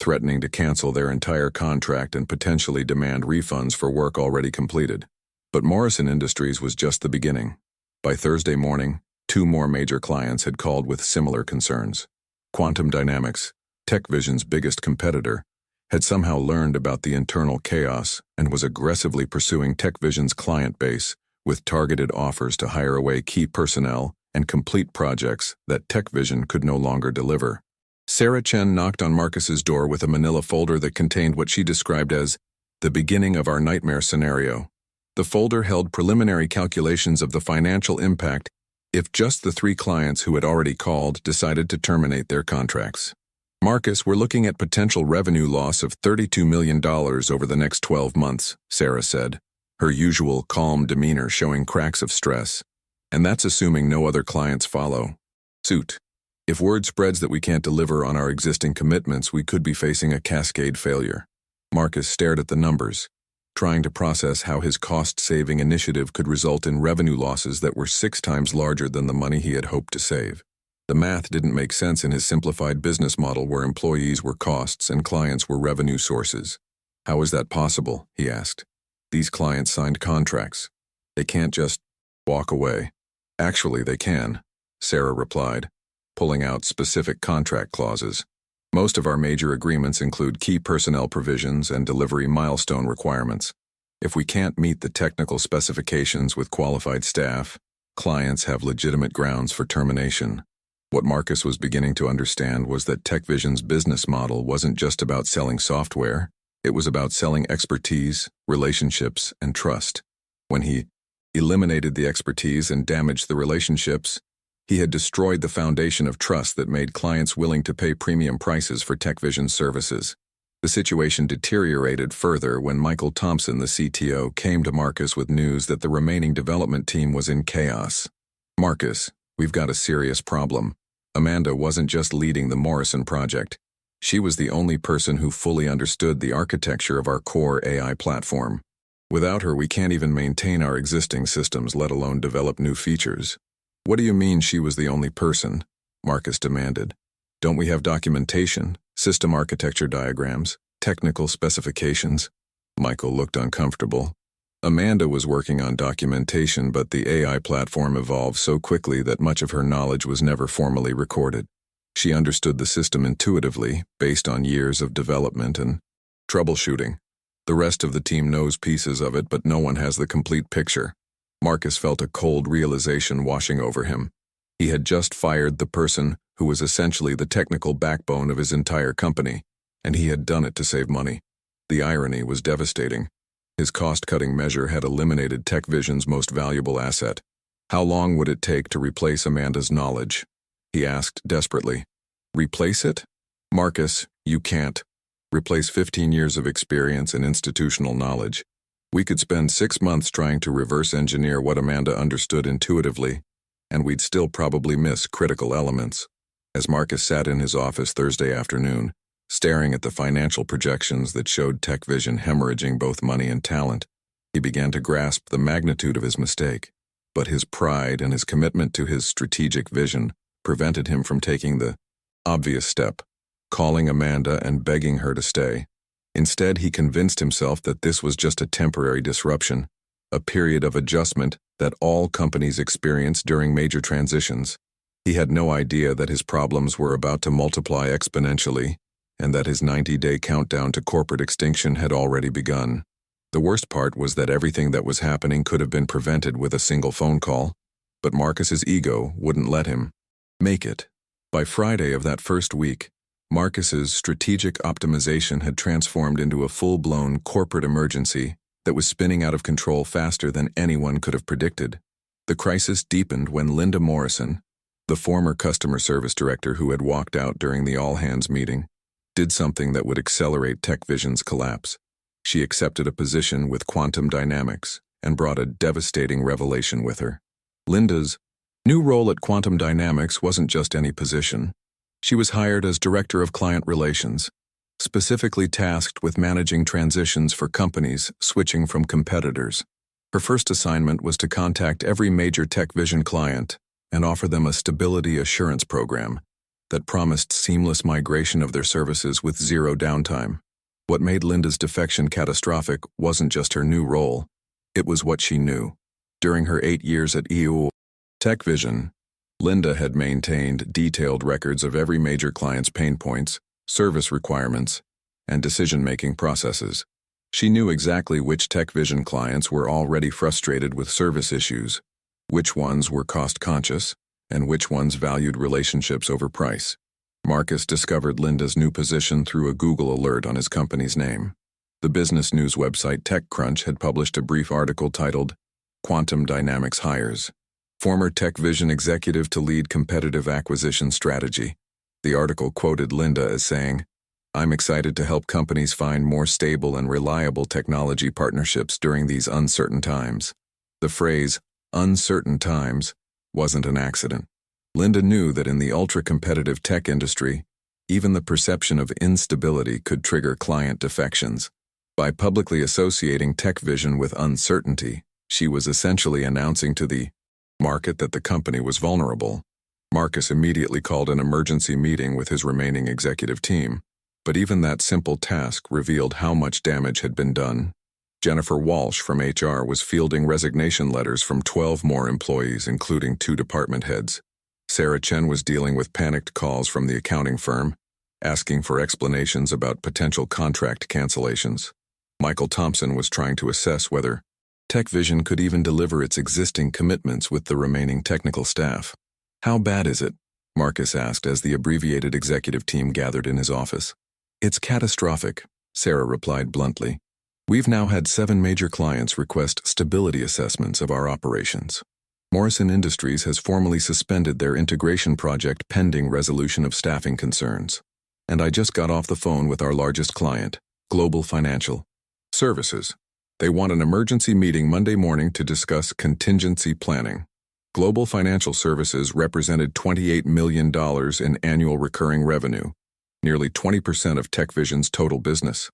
threatening to cancel their entire contract and potentially demand refunds for work already completed. But Morrison Industries was just the beginning. By Thursday morning, 2 more major clients had called with similar concerns. Quantum Dynamics, TechVision's biggest competitor, had somehow learned about the internal chaos and was aggressively pursuing TechVision's client base with targeted offers to hire away key personnel and complete projects that TechVision could no longer deliver. Sarah Chen knocked on Marcus's door with a manila folder that contained what she described as the beginning of our nightmare scenario. The folder held preliminary calculations of the financial impact if just the 3 clients who had already called decided to terminate their contracts. "Marcus, we're looking at potential revenue loss of $32 million over the next 12 months, Sarah said, her usual calm demeanor showing cracks of stress. "And that's assuming no other clients follow suit. If word spreads that we can't deliver on our existing commitments, we could be facing a cascade failure. Marcus stared at the numbers, trying to process how his cost-saving initiative could result in revenue losses that were 6 times larger than the money he had hoped to save. The math didn't make sense in his simplified business model where employees were costs and clients were revenue sources. How is that possible? He asked. These clients signed contracts. They can't just walk away. Actually, they can, Sarah replied, pulling out specific contract clauses. Most of our major agreements include key personnel provisions and delivery milestone requirements. If we can't meet the technical specifications with qualified staff, clients have legitimate grounds for termination. What Marcus was beginning to understand was that TechVision's business model wasn't just about selling software, it was about selling expertise, relationships, and trust. When he eliminated the expertise and damaged the relationships, he had destroyed the foundation of trust that made clients willing to pay premium prices for TechVision's services. The situation deteriorated further when Michael Thompson, the CTO, came to Marcus with news that the remaining development team was in chaos. Marcus, we've got a serious problem. Amanda wasn't just leading the Morrison project. She was the only person who fully understood the architecture of our core AI platform. Without her, we can't even maintain our existing systems, let alone develop new features. What do you mean she was the only person? Marcus demanded. Don't we have documentation, system architecture diagrams, technical specifications? Michael looked uncomfortable. Amanda was working on documentation, but the AI platform evolved so quickly that much of her knowledge was never formally recorded. She understood the system intuitively, based on years of development and troubleshooting. The rest of the team knows pieces of it, but no one has the complete picture. Marcus felt a cold realization washing over him. He had just fired the person who was essentially the technical backbone of his entire company, and he had done it to save money. The irony was devastating. His cost-cutting measure had eliminated TechVision's most valuable asset. How long would it take to replace Amanda's knowledge? He asked desperately. Replace it? Marcus, you can't. Replace 15 years of experience and institutional knowledge. We could spend 6 months trying to reverse engineer what Amanda understood intuitively, and we'd still probably miss critical elements. As Marcus sat in his office Thursday afternoon, staring at the financial projections that showed TechVision hemorrhaging both money and talent, he began to grasp the magnitude of his mistake. But his pride and his commitment to his strategic vision prevented him from taking the obvious step, calling Amanda and begging her to stay. Instead, he convinced himself that this was just a temporary disruption, a period of adjustment that all companies experience during major transitions. He had no idea that his problems were about to multiply exponentially, and that his 90-day countdown to corporate extinction had already begun. The worst part was that everything that was happening could have been prevented with a single phone call, but Marcus's ego wouldn't let him make it. By Friday of that first week, Marcus's strategic optimization had transformed into a full-blown corporate emergency that was spinning out of control faster than anyone could have predicted. The crisis deepened when Linda Morrison, the former customer service director who had walked out during the all-hands meeting, did something that would accelerate TechVision's collapse. She accepted a position with Quantum Dynamics and brought a devastating revelation with her. Linda's new role at Quantum Dynamics wasn't just any position. She was hired as Director of Client Relations, specifically tasked with managing transitions for companies switching from competitors. Her first assignment was to contact every major TechVision client and offer them a stability assurance program that promised seamless migration of their services with zero downtime. What made Linda's defection catastrophic wasn't just her new role, it was what she knew. During her 8 years at TechVision, Linda had maintained detailed records of every major client's pain points, service requirements, and decision-making processes. She knew exactly which TechVision clients were already frustrated with service issues, which ones were cost-conscious, and which ones valued relationships over price. Marcus discovered Linda's new position through a Google alert on his company's name. The business news website TechCrunch had published a brief article titled, "Quantum Dynamics Hires Former TechVision Executive to Lead Competitive Acquisition Strategy." The article quoted Linda as saying, "I'm excited to help companies find more stable and reliable technology partnerships during these uncertain times." The phrase, "uncertain times," wasn't an accident. Linda knew that in the ultra-competitive tech industry, even the perception of instability could trigger client defections. By publicly associating TechVision with uncertainty, she was essentially announcing to the market that the company was vulnerable. Marcus immediately called an emergency meeting with his remaining executive team, but even that simple task revealed how much damage had been done. Jennifer Walsh from HR was fielding resignation letters from 12 more employees, including 2 department heads. Sarah Chen was dealing with panicked calls from the accounting firm, asking for explanations about potential contract cancellations. Michael Thompson was trying to assess whether TechVision could even deliver its existing commitments with the remaining technical staff. "How bad is it?" Marcus asked as the abbreviated executive team gathered in his office. "It's catastrophic," Sarah replied bluntly. "We've now had 7 major clients request stability assessments of our operations. Morrison Industries has formally suspended their integration project pending resolution of staffing concerns. And I just got off the phone with our largest client, Global Financial Services. They want an emergency meeting Monday morning to discuss contingency planning." Global Financial Services represented $28 million in annual recurring revenue, nearly 20% of TechVision's total business.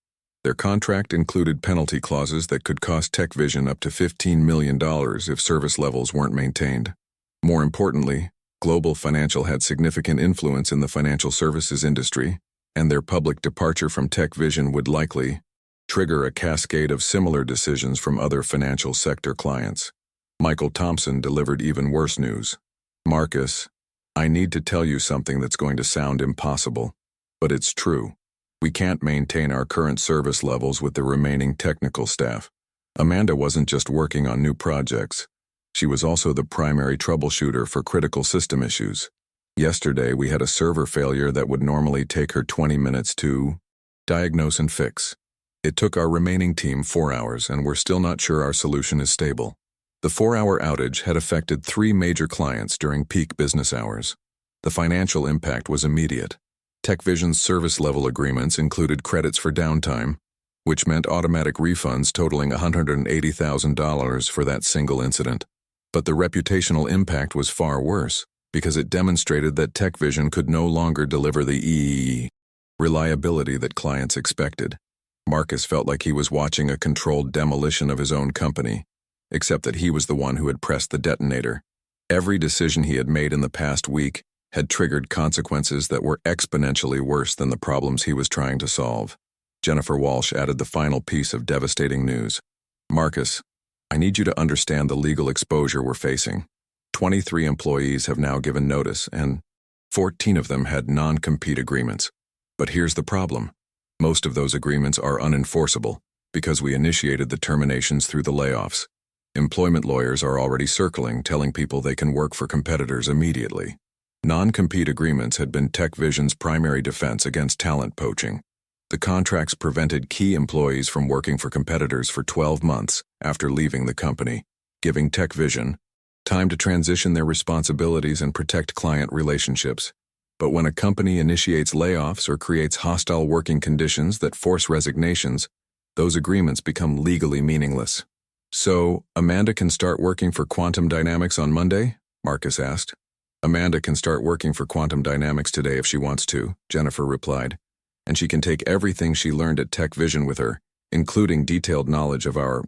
Their contract included penalty clauses that could cost TechVision up to $15 million if service levels weren't maintained. More importantly, Global Financial had significant influence in the financial services industry, and their public departure from TechVision would likely trigger a cascade of similar decisions from other financial sector clients. Michael Thompson delivered even worse news. "Marcus, I need to tell you something that's going to sound impossible, but it's true. We can't maintain our current service levels with the remaining technical staff." Amanda wasn't just working on new projects. She was also the primary troubleshooter for critical system issues. Yesterday, we had a server failure that would normally take her 20 minutes to diagnose and fix. It took our remaining team 4 hours, and we're still not sure our solution is stable. The 4-hour outage had affected 3 major clients during peak business hours. The financial impact was immediate. TechVision's service level agreements included credits for downtime, which meant automatic refunds totaling $180,000 for that single incident. But the reputational impact was far worse, because it demonstrated that TechVision could no longer deliver the reliability that clients expected. Marcus felt like he was watching a controlled demolition of his own company, except that he was the one who had pressed the detonator. Every decision he had made in the past week had triggered consequences that were exponentially worse than the problems he was trying to solve. Jennifer Walsh added the final piece of devastating news. "Marcus, I need you to understand the legal exposure we're facing. 23 employees have now given notice, and 14 of them had non-compete agreements. But here's the problem. Most of those agreements are unenforceable because we initiated the terminations through the layoffs. Employment lawyers are already circling, telling people they can work for competitors immediately. Non-compete agreements had been TechVision's primary defense against talent poaching. The contracts prevented key employees from working for competitors for 12 months after leaving the company, giving TechVision time to transition their responsibilities and protect client relationships. But when a company initiates layoffs or creates hostile working conditions that force resignations, those agreements become legally meaningless." "So, Amanda can start working for Quantum Dynamics on Monday?" Marcus asked. "Amanda can start working for Quantum Dynamics today if she wants to," Jennifer replied. "And she can take everything she learned at TechVision with her, including detailed knowledge of our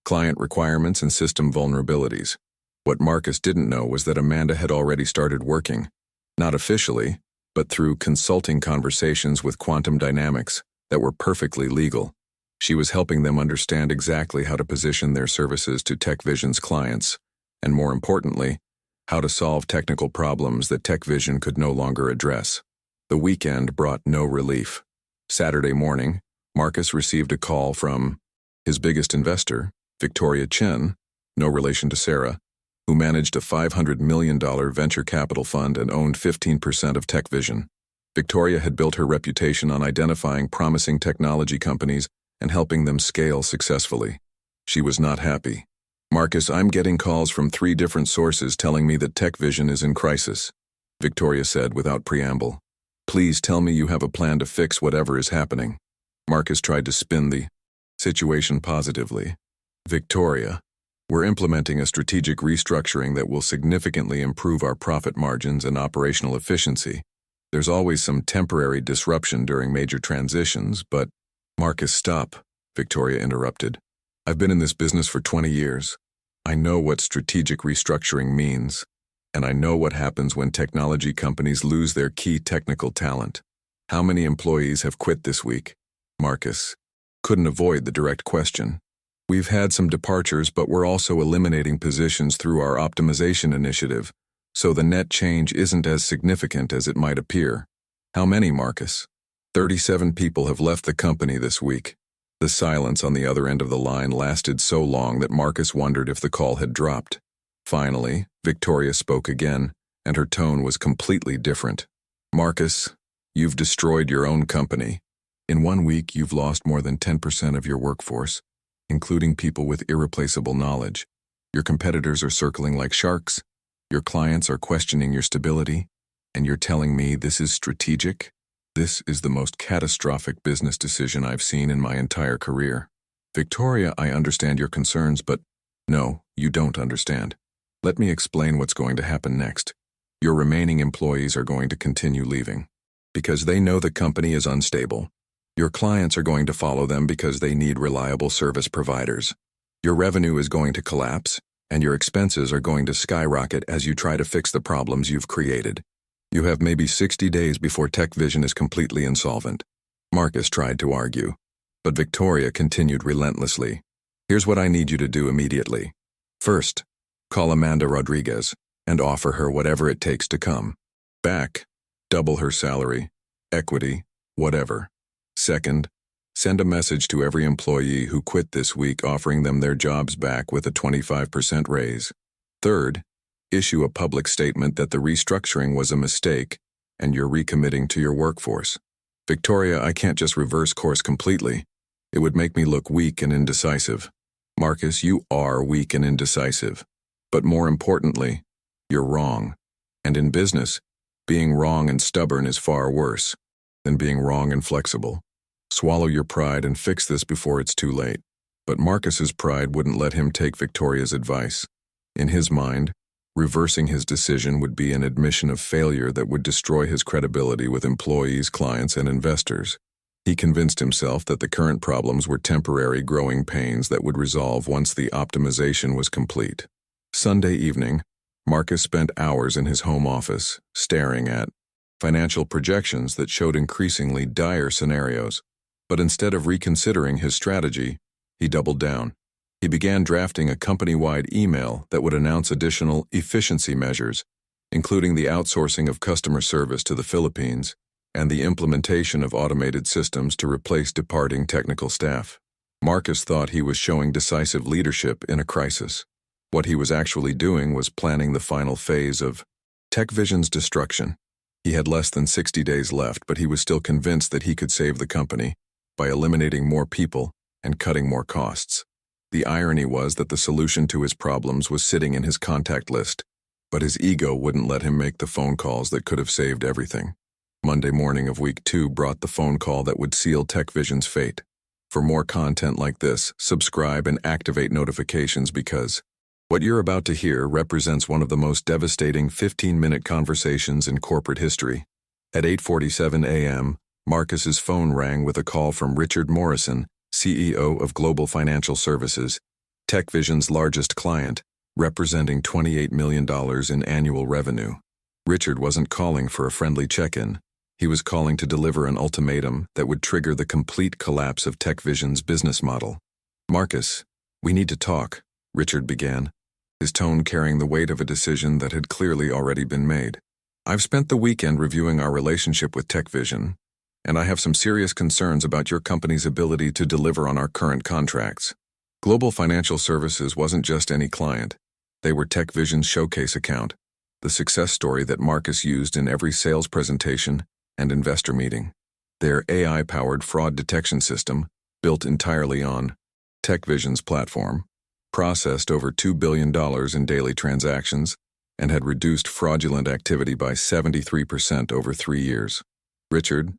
client requirements and system vulnerabilities." What Marcus didn't know was that Amanda had already started working, not officially, but through consulting conversations with Quantum Dynamics that were perfectly legal. She was helping them understand exactly how to position their services to TechVision's clients, and more importantly, how to solve technical problems that TechVision could no longer address. The weekend brought no relief. Saturday morning, Marcus received a call from his biggest investor, Victoria Chen, no relation to Sarah, who managed a $500 million venture capital fund and owned 15% of TechVision. Victoria had built her reputation on identifying promising technology companies and helping them scale successfully. She was not happy. "Marcus, I'm getting calls from 3 different sources telling me that TechVision is in crisis," Victoria said without preamble. "Please tell me you have a plan to fix whatever is happening." Marcus tried to spin the situation positively. "Victoria, We're implementing a strategic restructuring that will significantly improve our profit margins and operational efficiency. There's always some temporary disruption during major transitions, but— Marcus, stop, Victoria interrupted. I've been in this business for 20 years. I know what strategic restructuring means, and I know what happens when technology companies lose their key technical talent. How many employees have quit this week? Marcus couldn't avoid the direct question. We've had some departures, but we're also eliminating positions through our optimization initiative, so the net change isn't as significant as it might appear. How many, Marcus? 37 people have left the company this week. The silence on the other end of the line lasted so long that Marcus wondered if the call had dropped. Finally, Victoria spoke again, and her tone was completely different. Marcus, you've destroyed your own company. In 1 week, you've lost more than 10% of your workforce, including people with irreplaceable knowledge. Your competitors are circling like sharks. Your clients are questioning your stability, and you're telling me this is strategic? This is the most catastrophic business decision I've seen in my entire career. Victoria, I understand your concerns, but no, you don't understand. Let me explain what's going to happen next. Your remaining employees are going to continue leaving because they know the company is unstable. Your clients are going to follow them because they need reliable service providers. Your revenue is going to collapse, and your expenses are going to skyrocket as you try to fix the problems you've created. You have maybe 60 days before TechVision is completely insolvent. Marcus tried to argue, but Victoria continued relentlessly. Here's what I need you to do immediately. First, call Amanda Rodriguez and offer her whatever it takes to come back. Double her salary, equity, whatever. Second, send a message to every employee who quit this week offering them their jobs back with a 25% raise. Third, issue a public statement that the restructuring was a mistake and you're recommitting to your workforce. Victoria, I can't just reverse course completely. It would make me look weak and indecisive. Marcus, you are weak and indecisive. But more importantly, you're wrong. And in business, being wrong and stubborn is far worse than being wrong and flexible. Swallow your pride and fix this before it's too late. But Marcus's pride wouldn't let him take Victoria's advice. In his mind, reversing his decision would be an admission of failure that would destroy his credibility with employees, clients, and investors. He convinced himself that the current problems were temporary growing pains that would resolve once the optimization was complete. Sunday evening, Marcus spent hours in his home office, staring at financial projections that showed increasingly dire scenarios. But instead of reconsidering his strategy, he doubled down. He began drafting a company-wide email that would announce additional efficiency measures, including the outsourcing of customer service to the Philippines and the implementation of automated systems to replace departing technical staff. Marcus thought he was showing decisive leadership in a crisis. What he was actually doing was planning the final phase of TechVision's destruction. He had less than 60 days left, but he was still convinced that he could save the company by eliminating more people and cutting more costs. The irony was that the solution to his problems was sitting in his contact list, but his ego wouldn't let him make the phone calls that could have saved everything. Monday morning of week 2 brought the phone call that would seal TechVision's fate. For more content like this, subscribe and activate notifications because what you're about to hear represents one of the most devastating 15-minute conversations in corporate history. At 8:47 a.m., Marcus's phone rang with a call from Richard Morrison, CEO of Global Financial Services, TechVision's largest client, representing $28 million in annual revenue. Richard wasn't calling for a friendly check-in. He was calling to deliver an ultimatum that would trigger the complete collapse of TechVision's business model. Marcus, we need to talk, Richard began, his tone carrying the weight of a decision that had clearly already been made. I've spent the weekend reviewing our relationship with TechVision, and I have some serious concerns about your company's ability to deliver on our current contracts. Global Financial Services wasn't just any client. They were TechVision's showcase account, the success story that Marcus used in every sales presentation and investor meeting. Their AI-powered fraud detection system, built entirely on TechVision's platform, processed over $2 billion in daily transactions and had reduced fraudulent activity by 73% over 3 years. Richard,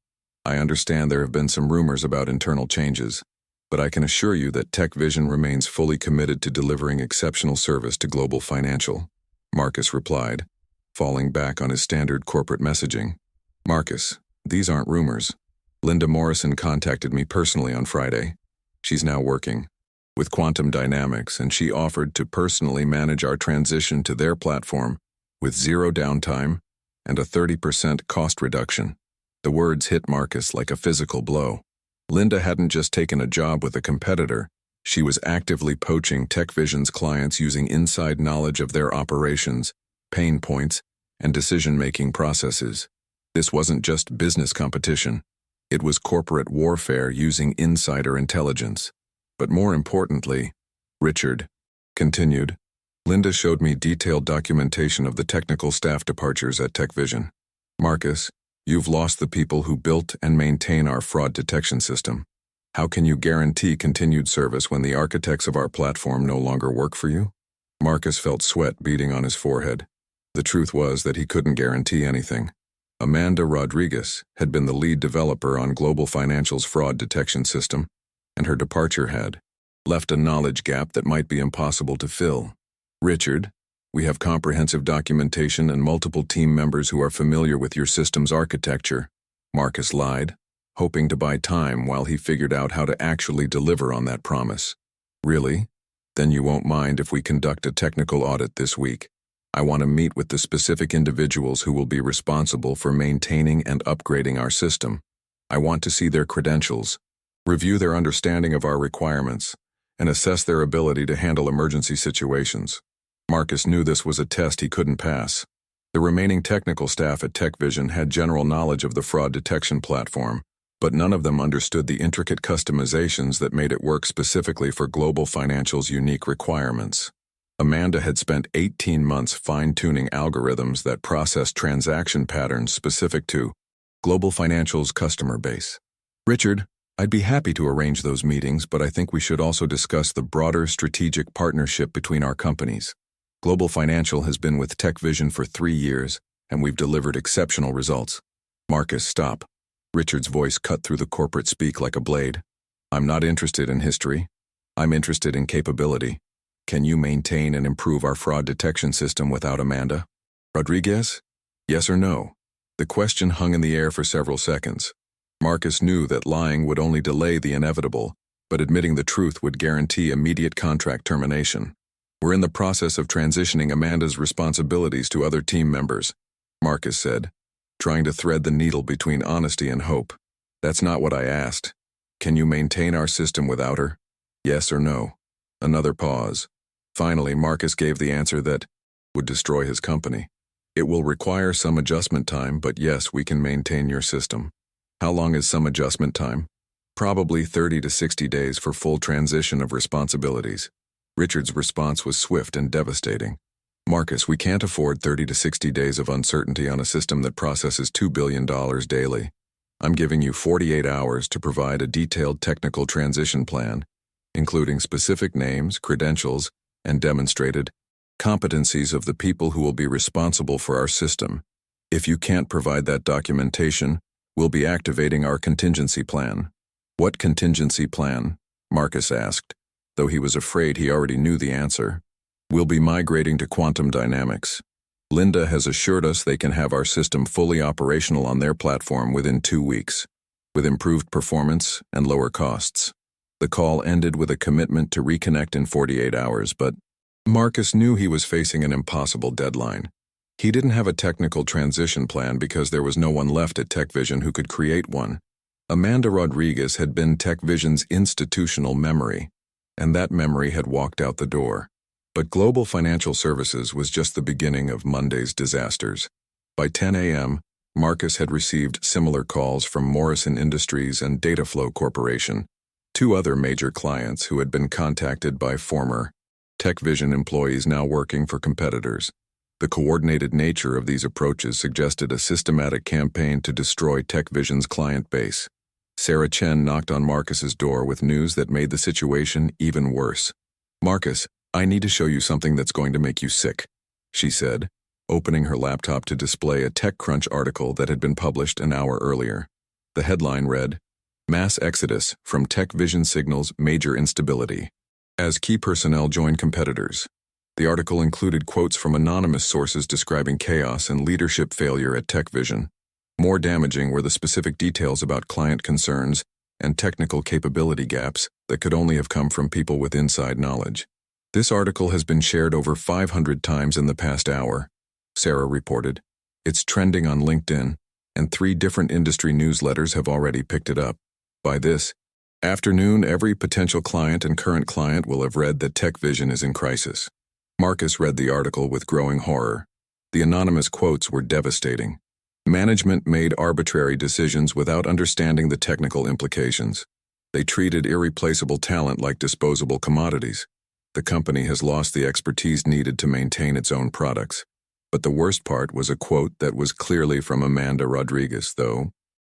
I understand there have been some rumors about internal changes. but I can assure you that TechVision remains fully committed to delivering exceptional service to Global Financial, Marcus replied, falling back on his standard corporate messaging. Marcus, these aren't rumors. Linda Morrison contacted me personally on Friday. She's now working with Quantum Dynamics, and she offered to personally manage our transition to their platform with zero downtime and a 30% cost reduction. The words hit Marcus like a physical blow. Linda hadn't just taken a job with a competitor, she was actively poaching TechVision's clients using inside knowledge of their operations, pain points, and decision-making processes. This wasn't just business competition. It was corporate warfare using insider intelligence. But more importantly, Richard continued, Linda showed me detailed documentation of the technical staff departures at TechVision. Marcus, you've lost the people who built and maintain our fraud detection system. How can you guarantee continued service when the architects of our platform no longer work for you? Marcus felt sweat beading on his forehead. The truth was that he couldn't guarantee anything. Amanda Rodriguez had been the lead developer on Global Financial's fraud detection system, and her departure had left a knowledge gap that might be impossible to fill. Richard, we have comprehensive documentation and multiple team members who are familiar with your system's architecture, Marcus lied, hoping to buy time while he figured out how to actually deliver on that promise. Really? Then you won't mind if we conduct a technical audit this week. I want to meet with the specific individuals who will be responsible for maintaining and upgrading our system. I want to see their credentials, review their understanding of our requirements, and assess their ability to handle emergency situations. Marcus knew this was a test he couldn't pass. The remaining technical staff at TechVision had general knowledge of the fraud detection platform, but none of them understood the intricate customizations that made it work specifically for Global Financial's unique requirements. Amanda had spent 18 months fine-tuning algorithms that processed transaction patterns specific to Global Financial's customer base. Richard, I'd be happy to arrange those meetings, but I think we should also discuss the broader strategic partnership between our companies. Global Financial has been with TechVision for 3 years, and we've delivered exceptional results. Marcus, stop. Richard's voice cut through the corporate speak like a blade. I'm not interested in history. I'm interested in capability. Can you maintain and improve our fraud detection system without Amanda Rodriguez? Yes or no? The question hung in the air for several seconds. Marcus knew that lying would only delay the inevitable, but admitting the truth would guarantee immediate contract termination. We're in the process of transitioning Amanda's responsibilities to other team members, Marcus said, trying to thread the needle between honesty and hope. That's not what I asked. Can you maintain our system without her? Yes or no? Another pause. Finally, Marcus gave the answer that would destroy his company. It will require some adjustment time, but yes, we can maintain your system. How long is some adjustment time? Probably 30 to 60 days for full transition of responsibilities. Richard's response was swift and devastating. Marcus, we can't afford 30 to 60 days of uncertainty on a system that processes $2 billion daily. I'm giving you 48 hours to provide a detailed technical transition plan, including specific names, credentials, and demonstrated competencies of the people who will be responsible for our system. If you can't provide that documentation, we'll be activating our contingency plan. What contingency plan? Marcus asked, though he was afraid he already knew the answer. We'll be migrating to Quantum Dynamics. Linda has assured us they can have our system fully operational on their platform within 2 weeks, with improved performance and lower costs. The call ended with a commitment to reconnect in 48 hours, but Marcus knew he was facing an impossible deadline. He didn't have a technical transition plan because there was no one left at TechVision who could create one. Amanda Rodriguez had been TechVision's institutional memory, and that memory had walked out the door. But Global Financial Services was just the beginning of Monday's disasters. By 10 a.m., Marcus had received similar calls from Morrison Industries and Dataflow Corporation, 2 other major clients who had been contacted by former TechVision employees now working for competitors. The coordinated nature of these approaches suggested a systematic campaign to destroy TechVision's client base. Sarah Chen knocked on Marcus's door with news that made the situation even worse. Marcus, I need to show you something that's going to make you sick, she said, opening her laptop to display a TechCrunch article that had been published an hour earlier. The headline read, Mass exodus from Tech Vision signals major instability. As key personnel join competitors. The article included quotes from anonymous sources describing chaos and leadership failure at Tech Vision. More damaging were the specific details about client concerns and technical capability gaps that could only have come from people with inside knowledge. This article has been shared over 500 times in the past hour, Sarah reported. It's trending on LinkedIn, and 3 different industry newsletters have already picked it up. By this afternoon, every potential client and current client will have read that Tech Vision is in crisis. Marcus read the article with growing horror. The anonymous quotes were devastating. Management made arbitrary decisions without understanding the technical implications. They treated irreplaceable talent like disposable commodities. The company has lost the expertise needed to maintain its own products. But the worst part was a quote that was clearly from Amanda Rodriguez, though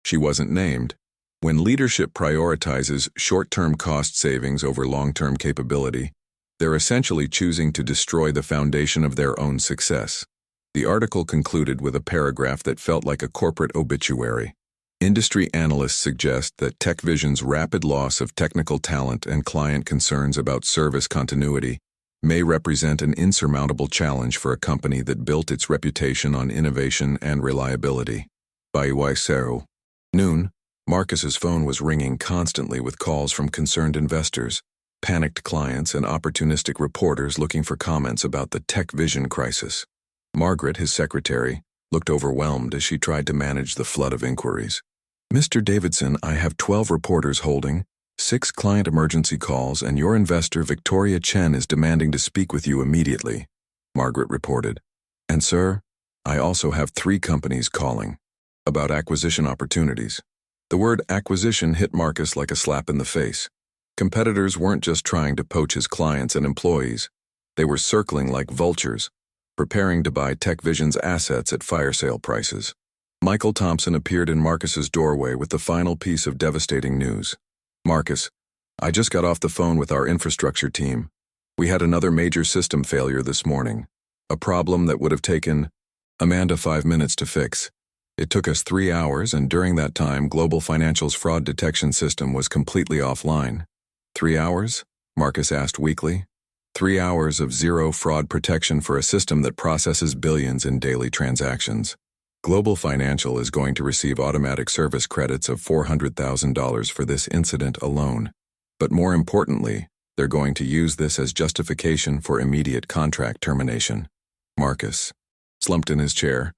she wasn't named. When leadership prioritizes short-term cost savings over long-term capability, they're essentially choosing to destroy the foundation of their own success. The article concluded with a paragraph that felt like a corporate obituary. Industry analysts suggest that Tech Vision's rapid loss of technical talent and client concerns about service continuity may represent an insurmountable challenge for a company that built its reputation on innovation and reliability. By Sarah. Noon, Marcus's phone was ringing constantly with calls from concerned investors, panicked clients, and opportunistic reporters looking for comments about the Tech Vision crisis. Margaret, his secretary, looked overwhelmed as she tried to manage the flood of inquiries. Mr. Davidson, I have 12 reporters holding, 6 client emergency calls, and your investor Victoria Chen is demanding to speak with you immediately, Margaret reported. And sir, I also have 3 companies calling about acquisition opportunities. The word acquisition hit Marcus like a slap in the face. Competitors weren't just trying to poach his clients and employees. They were circling like vultures, preparing to buy Tech Vision's assets at fire sale prices. Michael Thompson appeared in Marcus's doorway with the final piece of devastating news. Marcus, I just got off the phone with our infrastructure team. We had another major system failure this morning, a problem that would have taken Amanda 5 minutes to fix. It took us 3 hours, and during that time, Global Financial's fraud detection system was completely offline. 3 hours? Marcus asked weakly. 3 hours of zero fraud protection for a system that processes billions in daily transactions. Global Financial is going to receive automatic service credits of $400,000 for this incident alone. But more importantly, they're going to use this as justification for immediate contract termination. Marcus slumped in his chair,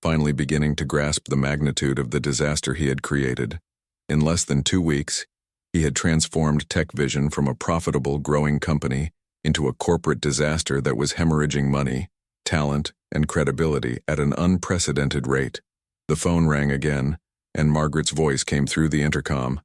finally beginning to grasp the magnitude of the disaster he had created. In less than 2 weeks, he had transformed Tech Vision from a profitable, growing company into a corporate disaster that was hemorrhaging money, talent, and credibility at an unprecedented rate. The phone rang again, and Margaret's voice came through the intercom.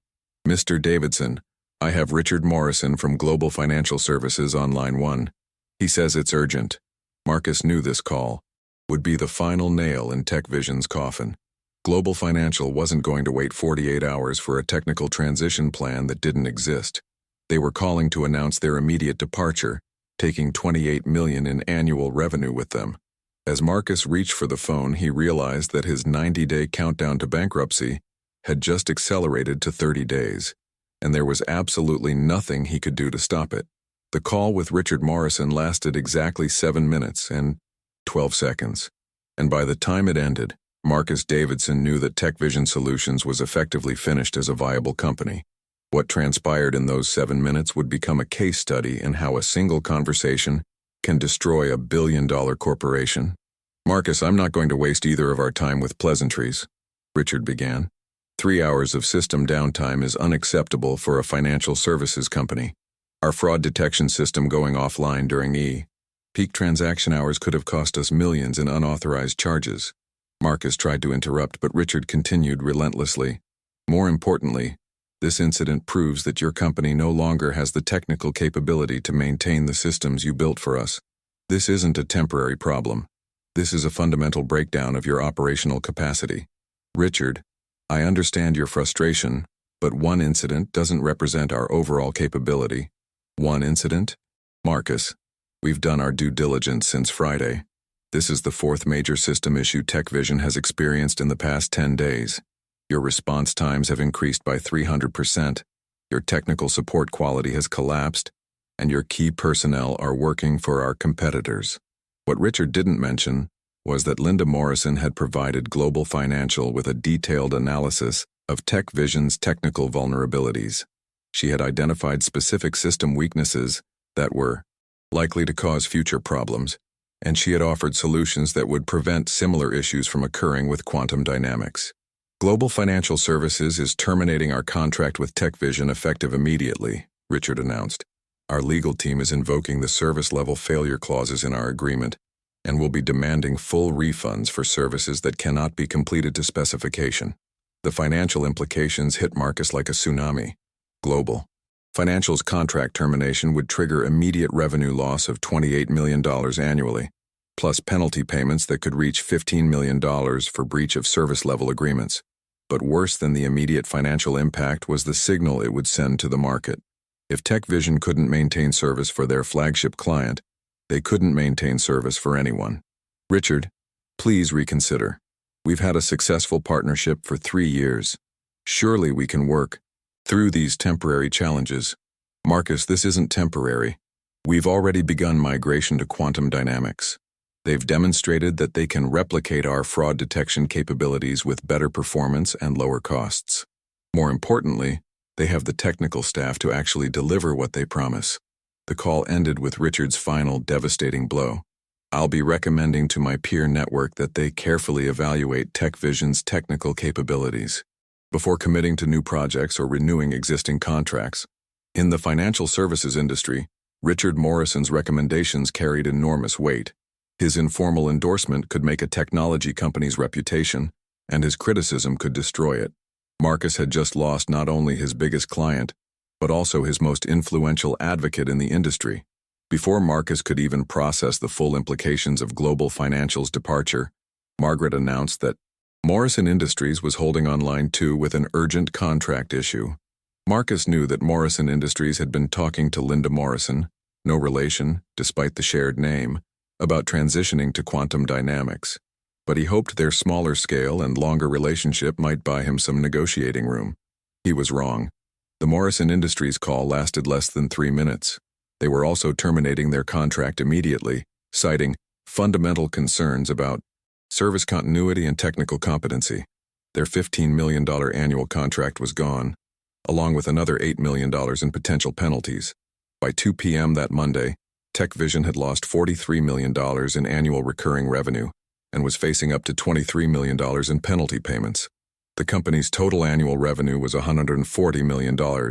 Mr. Davidson, I have Richard Morrison from Global Financial Services on line 1. He says it's urgent. Marcus knew this call would be the final nail in Tech Vision's coffin. Global Financial wasn't going to wait 48 hours for a technical transition plan that didn't exist. They were calling to announce their immediate departure, taking $28 million in annual revenue with them. As Marcus reached for the phone, he realized that his 90-day countdown to bankruptcy had just accelerated to 30 days, and there was absolutely nothing he could do to stop it. The call with Richard Morrison lasted exactly 7 minutes and 12 seconds, and by the time it ended, Marcus Davidson knew that Tech Vision Solutions was effectively finished as a viable company. What transpired in those 7 minutes would become a case study in how a single conversation can destroy a billion-dollar corporation. Marcus, I'm not going to waste either of our time with pleasantries, Richard began. 3 hours of system downtime is unacceptable for a financial services company. Our fraud detection system going offline during peak transaction hours could have cost us millions in unauthorized charges. Marcus tried to interrupt, but Richard continued relentlessly. More importantly, this incident proves that your company no longer has the technical capability to maintain the systems you built for us. This isn't a temporary problem. This is a fundamental breakdown of your operational capacity. Richard, I understand your frustration, but one incident doesn't represent our overall capability. One incident? Marcus, we've done our due diligence since Friday. This is the 4th major system issue Tech Vision has experienced in the past 10 days. Your response times have increased by 300%, your technical support quality has collapsed, and your key personnel are working for our competitors. What Richard didn't mention was that Linda Morrison had provided Global Financial with a detailed analysis of TechVision's technical vulnerabilities. She had identified specific system weaknesses that were likely to cause future problems, and she had offered solutions that would prevent similar issues from occurring with quantum dynamics. Global Financial Services is terminating our contract with TechVision effective immediately, Richard announced. Our legal team is invoking the service-level failure clauses in our agreement and will be demanding full refunds for services that cannot be completed to specification. The financial implications hit Marcus like a tsunami. Global Financial's contract termination would trigger immediate revenue loss of $28 million annually, plus penalty payments that could reach $15 million for breach of service-level agreements. But worse than the immediate financial impact was the signal it would send to the market. If TechVision couldn't maintain service for their flagship client, they couldn't maintain service for anyone. Richard, please reconsider. We've had a successful partnership for 3 years. Surely we can work through these temporary challenges. Marcus, this isn't temporary. We've already begun migration to quantum dynamics. They've demonstrated that they can replicate our fraud detection capabilities with better performance and lower costs. More importantly, they have the technical staff to actually deliver what they promise. The call ended with Richard's final devastating blow. I'll be recommending to my peer network that they carefully evaluate TechVision's technical capabilities before committing to new projects or renewing existing contracts. In the financial services industry, Richard Morrison's recommendations carried enormous weight. His informal endorsement could make a technology company's reputation, and his criticism could destroy it. Marcus had just lost not only his biggest client, but also his most influential advocate in the industry. Before Marcus could even process the full implications of Global Financial's departure, Margaret announced that Morrison Industries was holding on line 2 with an urgent contract issue. Marcus knew that Morrison Industries had been talking to Linda Morrison, no relation, despite the shared name, about transitioning to quantum dynamics. But he hoped their smaller scale and longer relationship might buy him some negotiating room. He was wrong. The Morrison Industries call lasted less than 3 minutes. They were also terminating their contract immediately, citing fundamental concerns about service continuity and technical competency. Their $15 million annual contract was gone, along with another $8 million in potential penalties. By 2 p.m. that Monday, TechVision had lost $43 million in annual recurring revenue and was facing up to $23 million in penalty payments. The company's total annual revenue was $140 million,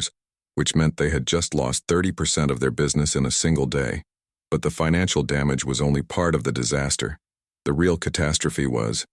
which meant they had just lost 30% of their business in a single day. But the financial damage was only part of the disaster. The real catastrophe was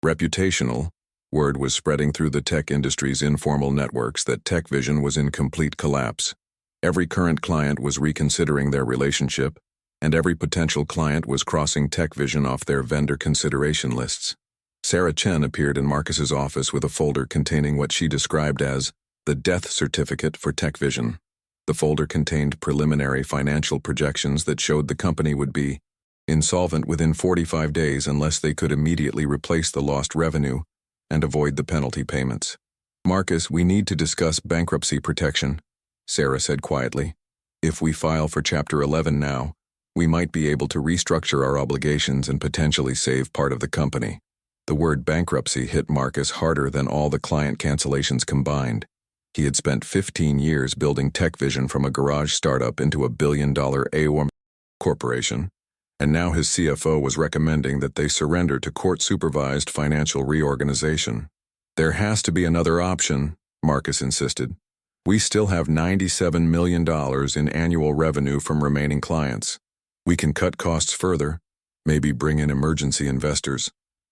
reputational. Word was spreading through the tech industry's informal networks that TechVision was in complete collapse. Every current client was reconsidering their relationship, and every potential client was crossing TechVision off their vendor consideration lists. Sarah Chen appeared in Marcus's office with a folder containing what she described as the death certificate for TechVision. The folder contained preliminary financial projections that showed the company would be insolvent within 45 days unless they could immediately replace the lost revenue and avoid the penalty payments. Marcus, we need to discuss bankruptcy protection, Sarah said quietly. If we file for Chapter 11 now, we might be able to restructure our obligations and potentially save part of the company. The word bankruptcy hit Marcus harder than all the client cancellations combined. He had spent 15 years building TechVision from a garage startup into a billion-dollar AOM corporation, and now his CFO was recommending that they surrender to court-supervised financial reorganization. There has to be another option, Marcus insisted. We still have $97 million in annual revenue from remaining clients. We can cut costs further, maybe bring in emergency investors.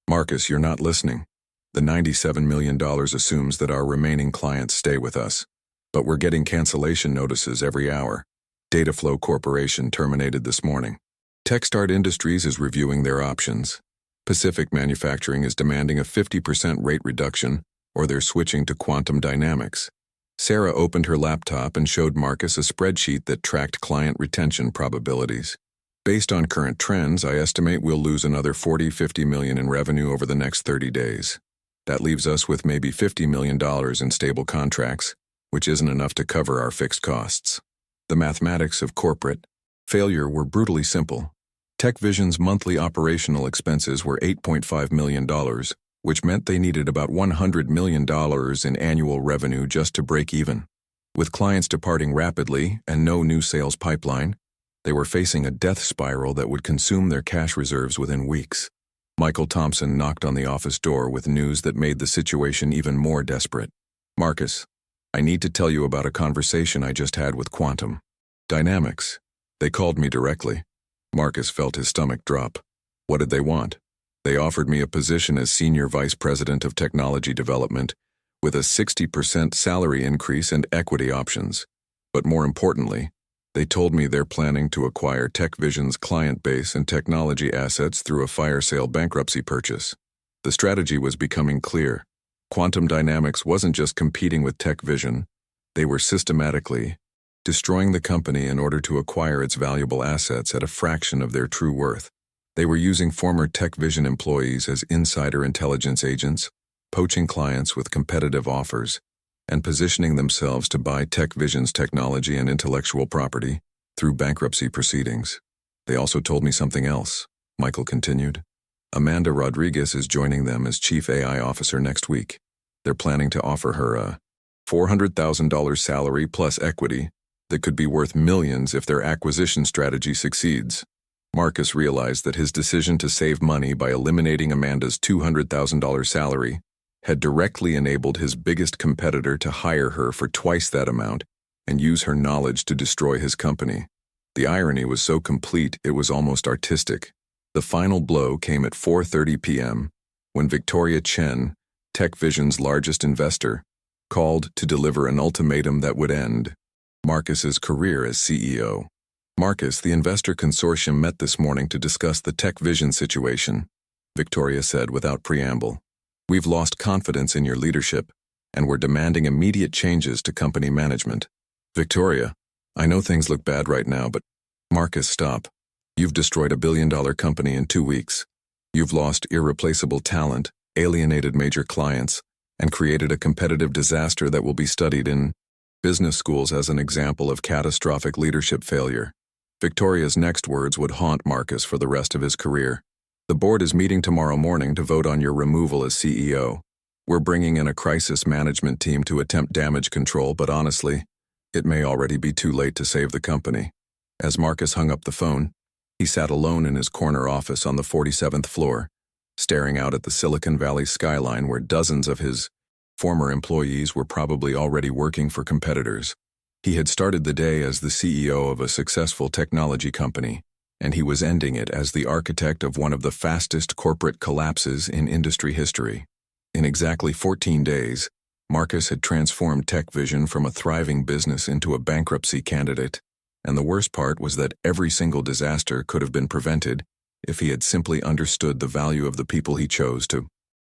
Marcus, you're not listening. The $97 million assumes that our remaining clients stay with us. But we're getting cancellation notices every hour. Dataflow Corporation terminated this morning. Techstart Industries is reviewing their options. Pacific Manufacturing is demanding a 50% rate reduction, or they're switching to quantum dynamics. Sarah opened her laptop and showed Marcus a spreadsheet that tracked client retention probabilities. Based on current trends, I estimate we'll lose another $40–50 million in revenue over the next 30 days. That leaves us with maybe $50 million in stable contracts, which isn't enough to cover our fixed costs. The mathematics of corporate failure were brutally simple. TechVision's monthly operational expenses were $8.5 million, which meant they needed about $100 million in annual revenue just to break even. With clients departing rapidly and no new sales pipeline, they were facing a death spiral that would consume their cash reserves within weeks. Michael Thompson knocked on the office door with news that made the situation even more desperate. "Marcus, I need to tell you about a conversation I just had with Quantum Dynamics. They called me directly." Marcus felt his stomach drop. What did they want? "They offered me a position as Senior Vice President of Technology Development with a 60% salary increase and equity options. But more importantly, they told me they're planning to acquire TechVision's client base and technology assets through a fire sale bankruptcy purchase." The strategy was becoming clear. Quantum Dynamics wasn't just competing with TechVision, they were systematically destroying the company in order to acquire its valuable assets at a fraction of their true worth. They were using former TechVision employees as insider intelligence agents, poaching clients with competitive offers, and positioning themselves to buy TechVision's technology and intellectual property through bankruptcy proceedings. "They also told me something else," Michael continued. "Amanda Rodriguez is joining them as Chief AI Officer next week. They're planning to offer her a $400,000 salary plus equity that could be worth millions if their acquisition strategy succeeds." Marcus realized that his decision to save money by eliminating Amanda's $200,000 salary had directly enabled his biggest competitor to hire her for twice that amount and use her knowledge to destroy his company. The irony was so complete it was almost artistic. The final blow came at 4:30 p.m. when Victoria Chen, TechVision's largest investor, called to deliver an ultimatum that would end Marcus's career as CEO. "Marcus, the investor consortium met this morning to discuss the TechVision situation," Victoria said without preamble. "We've lost confidence in your leadership, and we're demanding immediate changes to company management." "Victoria, I know things look bad right now, but..." "Marcus, stop. You've destroyed a billion-dollar company in 2 weeks. You've lost irreplaceable talent, alienated major clients, and created a competitive disaster that will be studied in business schools as an example of catastrophic leadership failure." Victoria's next words would haunt Marcus for the rest of his career. "The board is meeting tomorrow morning to vote on your removal as CEO. We're bringing in a crisis management team to attempt damage control, but honestly, it may already be too late to save the company." As Marcus hung up the phone, he sat alone in his corner office on the 47th floor, staring out at the Silicon Valley skyline where dozens of his former employees were probably already working for competitors. He had started the day as the CEO of a successful technology company, and he was ending it as the architect of one of the fastest corporate collapses in industry history. In exactly 14 days, Marcus had transformed TechVision from a thriving business into a bankruptcy candidate, and the worst part was that every single disaster could have been prevented if he had simply understood the value of the people he chose to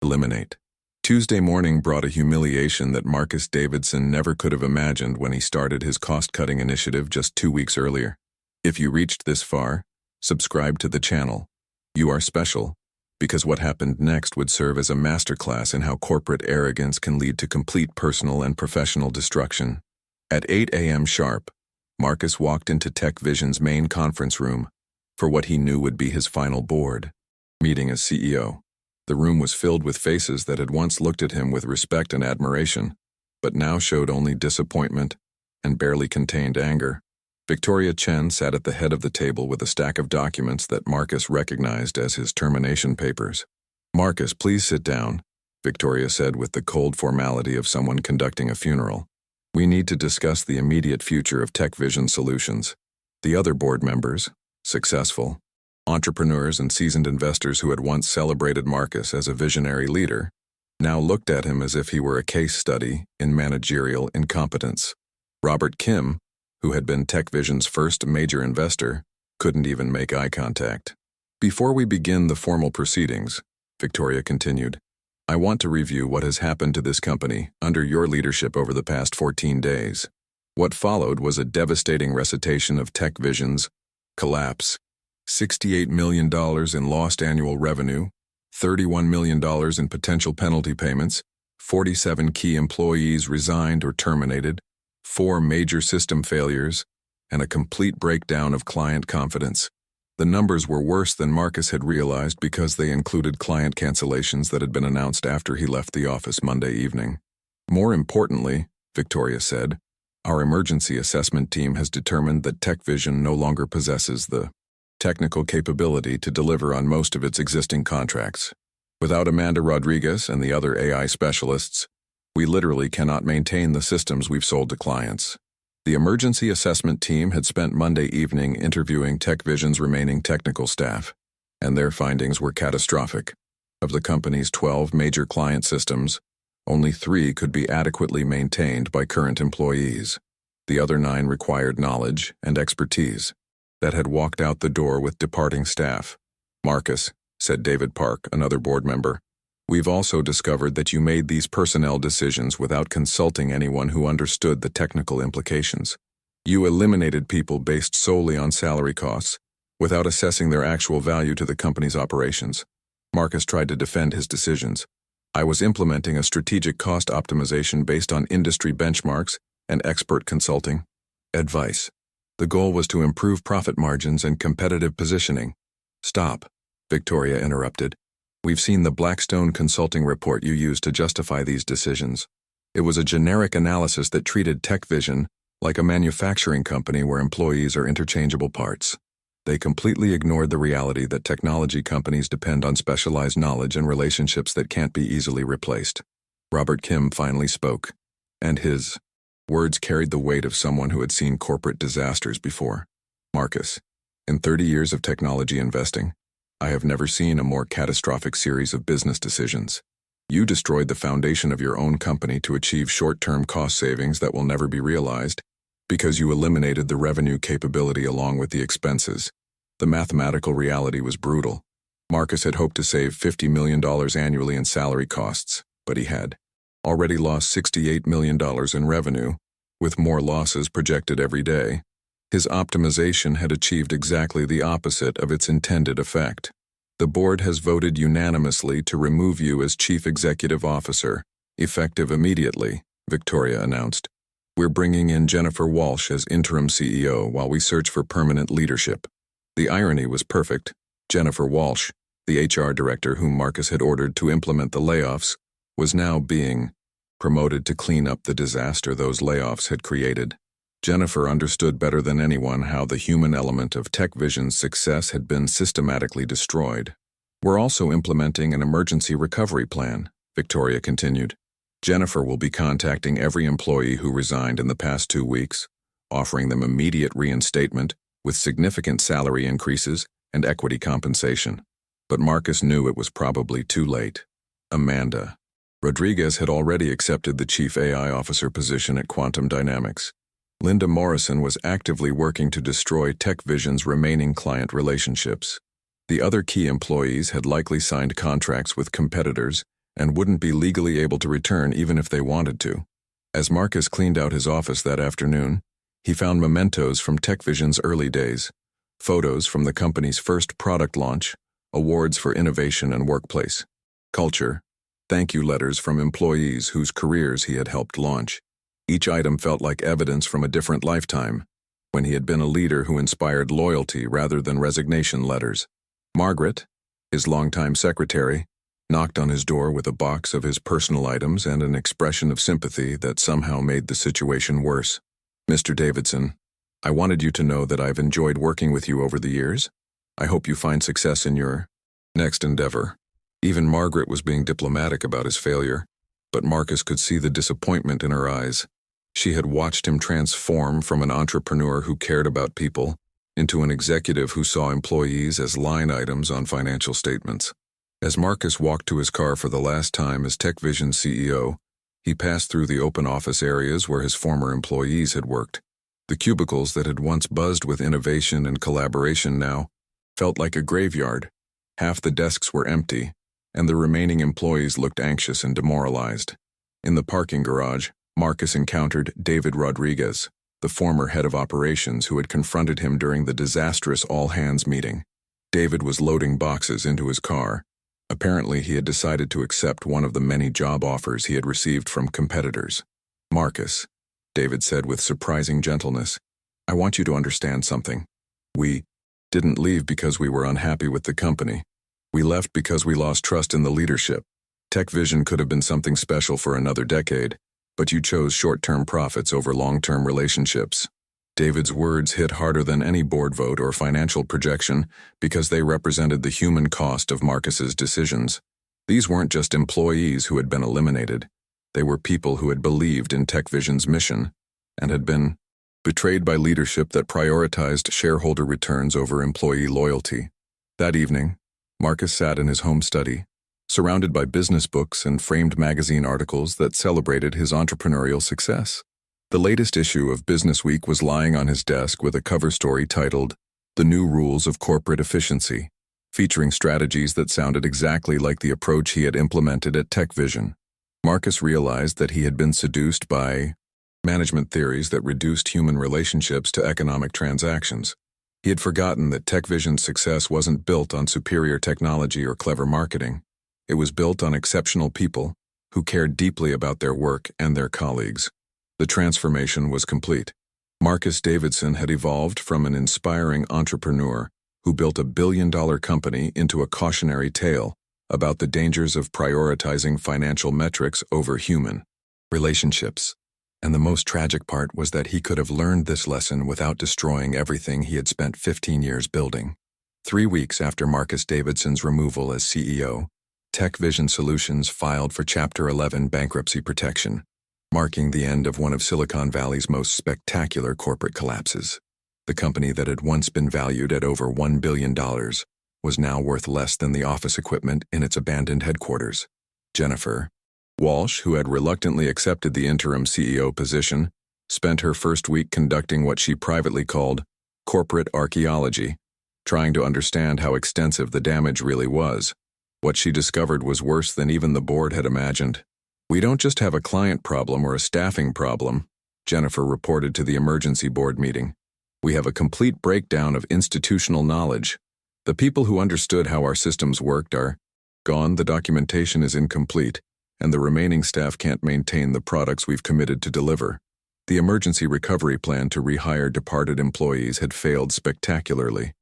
eliminate. Tuesday morning brought a humiliation that Marcus Davidson never could have imagined when he started his cost-cutting initiative just 2 weeks earlier. If you reached this far, subscribe to the channel. You are special, because what happened next would serve as a masterclass in how corporate arrogance can lead to complete personal and professional destruction. At 8 a.m. sharp, Marcus walked into TechVision's main conference room for what he knew would be his final board meeting as CEO. The room was filled with faces that had once looked at him with respect and admiration, but now showed only disappointment and barely contained anger. Victoria Chen sat at the head of the table with a stack of documents that Marcus recognized as his termination papers. "Marcus, please sit down," Victoria said with the cold formality of someone conducting a funeral. "We need to discuss the immediate future of TechVision Solutions." The other board members, successful entrepreneurs and seasoned investors who had once celebrated Marcus as a visionary leader, now looked at him as if he were a case study in managerial incompetence. Robert Kim, who had been TechVision's first major investor, couldn't even make eye contact. "Before we begin the formal proceedings," Victoria continued, "I want to review what has happened to this company under your leadership over the past 14 days. What followed was a devastating recitation of TechVision's collapse. $68 million in lost annual revenue, $31 million in potential penalty payments, 47 key employees resigned or terminated, 4 major system failures, and a complete breakdown of client confidence. The numbers were worse than Marcus had realized because they included client cancellations that had been announced after he left the office Monday evening. More importantly, Victoria said, our emergency assessment team has determined that TechVision no longer possesses the technical capability to deliver on most of its existing contracts. Without Amanda Rodriguez and the other AI specialists, we literally cannot maintain the systems we've sold to clients. The emergency assessment team had spent Monday evening interviewing TechVision's remaining technical staff, and their findings were catastrophic. Of the company's 12 major client systems, only 3 could be adequately maintained by current employees. The other 9 required knowledge and expertise that had walked out the door with departing staff. Marcus, said David Park, another board member, we've also discovered that you made these personnel decisions without consulting anyone who understood the technical implications. You eliminated people based solely on salary costs, without assessing their actual value to the company's operations. Marcus tried to defend his decisions. I was implementing a strategic cost optimization based on industry benchmarks and expert consulting advice. The goal was to improve profit margins and competitive positioning. Stop, Victoria interrupted. We've seen the Blackstone consulting report you used to justify these decisions. It was a generic analysis that treated TechVision like a manufacturing company where employees are interchangeable parts. They completely ignored the reality that technology companies depend on specialized knowledge and relationships that can't be easily replaced. Robert Kim finally spoke, and his words carried the weight of someone who had seen corporate disasters before. Marcus, in 30 years of technology investing, I have never seen a more catastrophic series of business decisions. You destroyed the foundation of your own company to achieve short-term cost savings that will never be realized because you eliminated the revenue capability along with the expenses. The mathematical reality was brutal. Marcus had hoped to save $50 million annually in salary costs, but he had already lost $68 million in revenue, with more losses projected every day. His optimization had achieved exactly the opposite of its intended effect. The board has voted unanimously to remove you as Chief Executive Officer, effective immediately, Victoria announced. We're bringing in Jennifer Walsh as interim CEO while we search for permanent leadership. The irony was perfect. Jennifer Walsh, the HR director whom Marcus had ordered to implement the layoffs, was now being promoted to clean up the disaster those layoffs had created. Jennifer understood better than anyone how the human element of TechVision's success had been systematically destroyed. We're also implementing an emergency recovery plan, Victoria continued. Jennifer will be contacting every employee who resigned in the past 2 weeks, offering them immediate reinstatement with significant salary increases and equity compensation. But Marcus knew it was probably too late. Amanda Rodriguez had already accepted the Chief AI Officer position at Quantum Dynamics. Linda Morrison was actively working to destroy TechVision's remaining client relationships. The other key employees had likely signed contracts with competitors and wouldn't be legally able to return even if they wanted to. As Marcus cleaned out his office that afternoon, he found mementos from TechVision's early days, photos from the company's first product launch, awards for innovation and workplace culture, thank you letters from employees whose careers he had helped launch. Each item felt like evidence from a different lifetime, when he had been a leader who inspired loyalty rather than resignation letters. Margaret, his longtime secretary, knocked on his door with a box of his personal items and an expression of sympathy that somehow made the situation worse. Mr. Davidson, I wanted you to know that I've enjoyed working with you over the years. I hope you find success in your next endeavor. Even Margaret was being diplomatic about his failure, but Marcus could see the disappointment in her eyes. She had watched him transform from an entrepreneur who cared about people into an executive who saw employees as line items on financial statements. As Marcus walked to his car for the last time as TechVision CEO, he passed through the open office areas where his former employees had worked. The cubicles that had once buzzed with innovation and collaboration now felt like a graveyard. Half the desks were empty, and the remaining employees looked anxious and demoralized. In the parking garage, Marcus encountered David Rodriguez, the former head of operations who had confronted him during the disastrous all-hands meeting. David was loading boxes into his car, Apparently, he had decided to accept one of the many job offers he had received from competitors. "Marcus," David said with surprising gentleness, "I want you to understand something. We didn't leave because we were unhappy with the company. We left because we lost trust in the leadership. TechVision could have been something special for another decade, but you chose short-term profits over long-term relationships." David's words hit harder than any board vote or financial projection because they represented the human cost of Marcus's decisions. These weren't just employees who had been eliminated. They were people who had believed in TechVision's mission and had been betrayed by leadership that prioritized shareholder returns over employee loyalty. That evening, Marcus sat in his home study, surrounded by business books and framed magazine articles that celebrated his entrepreneurial success. The latest issue of Business Week was lying on his desk with a cover story titled, "The New Rules of Corporate Efficiency," featuring strategies that sounded exactly like the approach he had implemented at TechVision. Marcus realized that he had been seduced by management theories that reduced human relationships to economic transactions. He had forgotten that TechVision's success wasn't built on superior technology or clever marketing. It was built on exceptional people who cared deeply about their work and their colleagues. The transformation was complete. Marcus Davidson had evolved from an inspiring entrepreneur who built a billion-dollar company into a cautionary tale about the dangers of prioritizing financial metrics over human relationships. And the most tragic part was that he could have learned this lesson without destroying everything he had spent 15 years building. 3 weeks after Marcus Davidson's removal as CEO, TechVision Solutions filed for Chapter 11 bankruptcy protection, marking the end of one of Silicon Valley's most spectacular corporate collapses. The company that had once been valued at over $1 billion was now worth less than the office equipment in its abandoned headquarters. Jennifer Walsh, who had reluctantly accepted the interim CEO position, spent her first week conducting what she privately called corporate archaeology, trying to understand how extensive the damage really was. What she discovered was worse than even the board had imagined. "We don't just have a client problem or a staffing problem," Jennifer reported to the emergency board meeting. "We have a complete breakdown of institutional knowledge. The people who understood how our systems worked are gone, the documentation is incomplete, and the remaining staff can't maintain the products we've committed to deliver." The emergency recovery plan to rehire departed employees had failed spectacularly.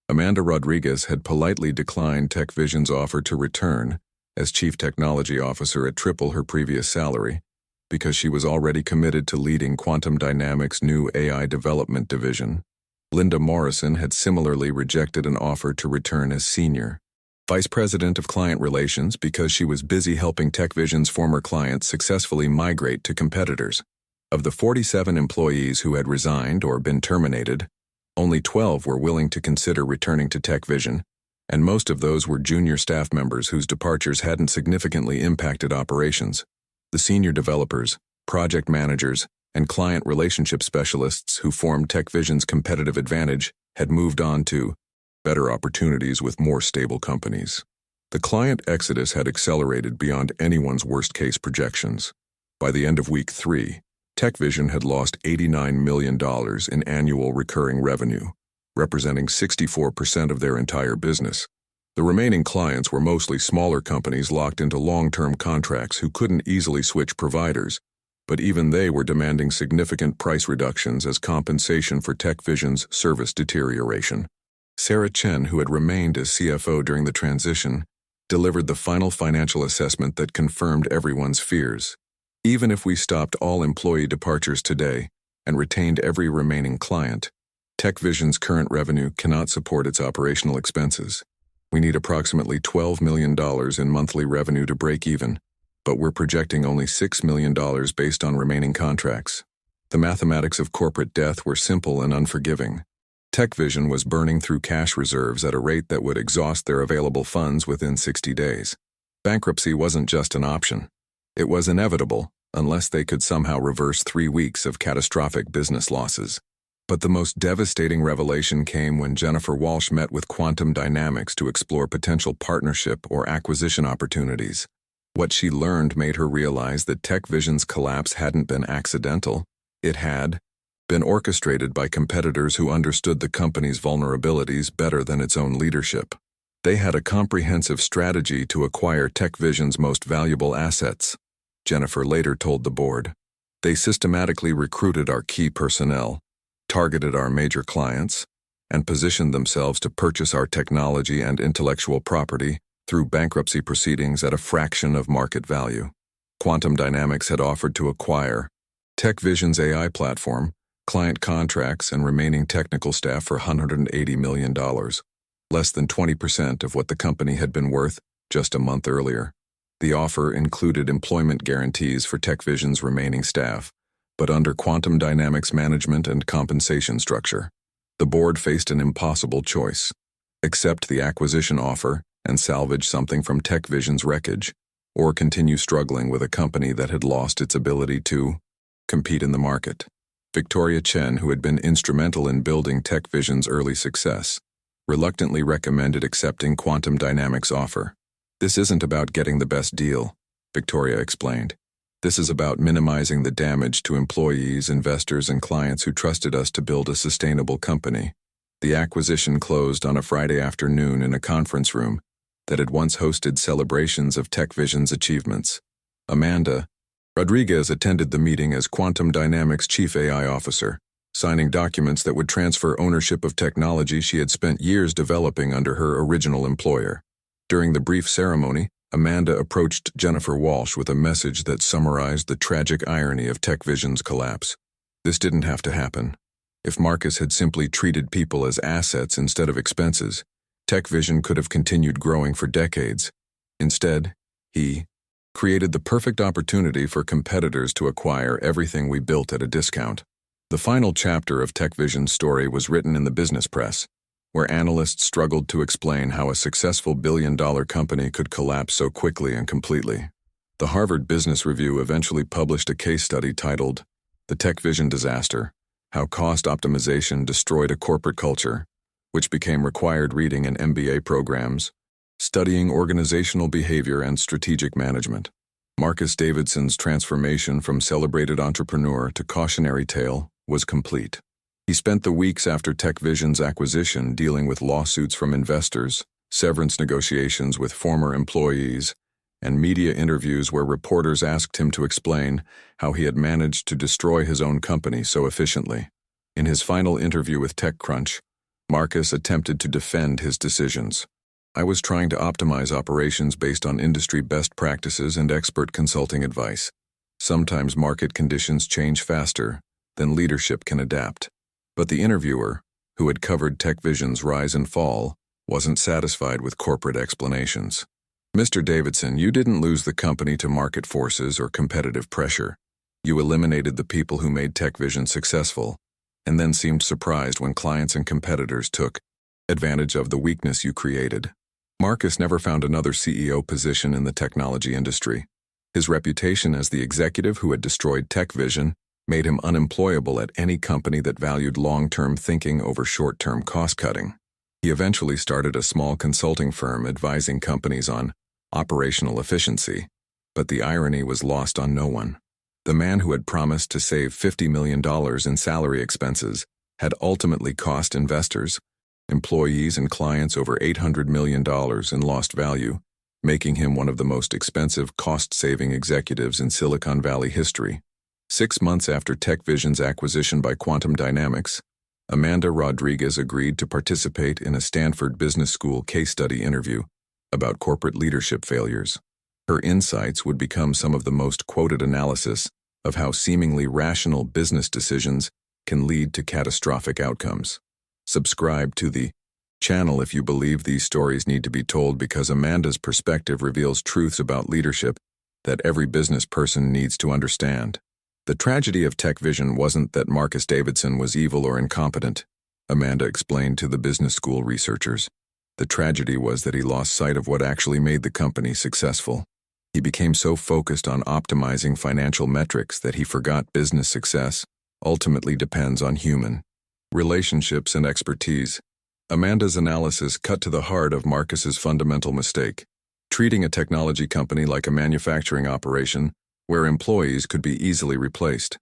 Amanda Rodriguez had politely declined TechVision's offer to return as Chief Technology Officer at triple her previous salary, because she was already committed to leading Quantum Dynamics' new AI development division. Linda Morrison had similarly rejected an offer to return as Senior Vice President of Client Relations because she was busy helping TechVision's former clients successfully migrate to competitors. Of the 47 employees who had resigned or been terminated, only 12 were willing to consider returning to TechVision, and most of those were junior staff members whose departures hadn't significantly impacted operations. The senior developers, project managers, and client relationship specialists who formed TechVision's competitive advantage had moved on to better opportunities with more stable companies. The client exodus had accelerated beyond anyone's worst-case projections. By the end of week 3, TechVision had lost $89 million in annual recurring revenue, representing 64% of their entire business. The remaining clients were mostly smaller companies locked into long-term contracts who couldn't easily switch providers, but even they were demanding significant price reductions as compensation for TechVision's service deterioration. Sarah Chen, who had remained as CFO during the transition, delivered the final financial assessment that confirmed everyone's fears. "Even if we stopped all employee departures today and retained every remaining client, TechVision's current revenue cannot support its operational expenses. We need approximately $12 million in monthly revenue to break even, but we're projecting only $6 million based on remaining contracts." The mathematics of corporate death were simple and unforgiving. TechVision was burning through cash reserves at a rate that would exhaust their available funds within 60 days. Bankruptcy wasn't just an option. It was inevitable, unless they could somehow reverse 3 weeks of catastrophic business losses. But the most devastating revelation came when Jennifer Walsh met with Quantum Dynamics to explore potential partnership or acquisition opportunities. What she learned made her realize that TechVision's collapse hadn't been accidental. It had been orchestrated by competitors who understood the company's vulnerabilities better than its own leadership. They had a comprehensive strategy to acquire TechVision's most valuable assets, Jennifer later told the board. They systematically recruited our key personnel, targeted our major clients, and positioned themselves to purchase our technology and intellectual property through bankruptcy proceedings at a fraction of market value. Quantum Dynamics had offered to acquire TechVision's AI platform, client contracts, and remaining technical staff for $180 million, less than 20% of what the company had been worth just a month earlier. The offer included employment guarantees for TechVision's remaining staff, but under Quantum Dynamics' management and compensation structure. The board faced an impossible choice: accept the acquisition offer and salvage something from TechVision's wreckage, or continue struggling with a company that had lost its ability to compete in the market. Victoria Chen, who had been instrumental in building TechVision's early success, reluctantly recommended accepting Quantum Dynamics' offer. "This isn't about getting the best deal," Victoria explained. "This is about minimizing the damage to employees, investors, and clients who trusted us to build a sustainable company." The acquisition closed on a Friday afternoon in a conference room that had once hosted celebrations of TechVision's achievements. Amanda Rodriguez attended the meeting as Quantum Dynamics' chief AI officer, signing documents that would transfer ownership of technology she had spent years developing under her original employer. During the brief ceremony, Amanda approached Jennifer Walsh with a message that summarized the tragic irony of TechVision's collapse. This didn't have to happen. If Marcus had simply treated people as assets instead of expenses, TechVision could have continued growing for decades. Instead, he created the perfect opportunity for competitors to acquire everything we built at a discount. The final chapter of TechVision's story was written in the business press, where analysts struggled to explain how a successful billion-dollar company could collapse so quickly and completely. The Harvard Business Review eventually published a case study titled "The TechVision Disaster: How Cost Optimization Destroyed a Corporate Culture," which became required reading in MBA programs, studying organizational behavior and strategic management. Marcus Davidson's transformation from celebrated entrepreneur to cautionary tale was complete. He spent the weeks after TechVision's acquisition dealing with lawsuits from investors, severance negotiations with former employees, and media interviews where reporters asked him to explain how he had managed to destroy his own company so efficiently. In his final interview with TechCrunch, Marcus attempted to defend his decisions. "I was trying to optimize operations based on industry best practices and expert consulting advice. Sometimes market conditions change faster than leadership can adapt." But the interviewer, who had covered TechVision's rise and fall, wasn't satisfied with corporate explanations. "Mr. Davidson, you didn't lose the company to market forces or competitive pressure. You eliminated the people who made TechVision successful, and then seemed surprised when clients and competitors took advantage of the weakness you created." Marcus never found another CEO position in the technology industry. His reputation as the executive who had destroyed TechVision made him unemployable at any company that valued long-term thinking over short-term cost-cutting. He eventually started a small consulting firm advising companies on operational efficiency, but the irony was lost on no one. The man who had promised to save $50 million in salary expenses had ultimately cost investors, employees, and clients over $800 million in lost value, making him one of the most expensive cost-saving executives in Silicon Valley history. 6 months after TechVision's acquisition by Quantum Dynamics, Amanda Rodriguez agreed to participate in a Stanford Business School case study interview about corporate leadership failures. Her insights would become some of the most quoted analysis of how seemingly rational business decisions can lead to catastrophic outcomes. Subscribe to the channel if you believe these stories need to be told, because Amanda's perspective reveals truths about leadership that every business person needs to understand. The tragedy of TechVision wasn't that Marcus Davidson was evil or incompetent, Amanda explained to the business school researchers. The tragedy was that he lost sight of what actually made the company successful. He became so focused on optimizing financial metrics that he forgot business success ultimately depends on human relationships and expertise. Amanda's analysis cut to the heart of Marcus's fundamental mistake, treating a technology company like a manufacturing operation where employees could be easily replaced.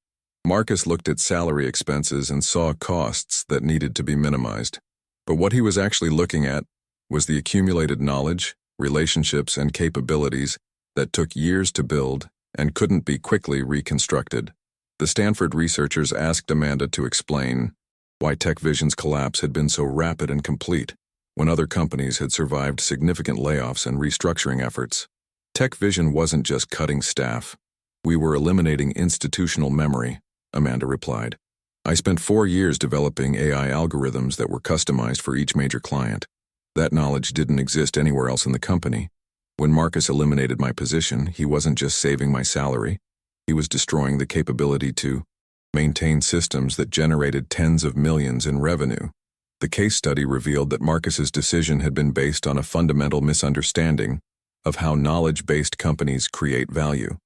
Marcus looked at salary expenses and saw costs that needed to be minimized. But what he was actually looking at was the accumulated knowledge, relationships, and capabilities that took years to build and couldn't be quickly reconstructed. The Stanford researchers asked Amanda to explain why TechVision's collapse had been so rapid and complete when other companies had survived significant layoffs and restructuring efforts. TechVision wasn't just cutting staff. We were eliminating institutional memory, Amanda replied. I spent 4 years developing AI algorithms that were customized for each major client. That knowledge didn't exist anywhere else in the company. When Marcus eliminated my position, he wasn't just saving my salary. He was destroying the capability to maintain systems that generated tens of millions in revenue. The case study revealed that Marcus's decision had been based on a fundamental misunderstanding of how knowledge-based companies create value.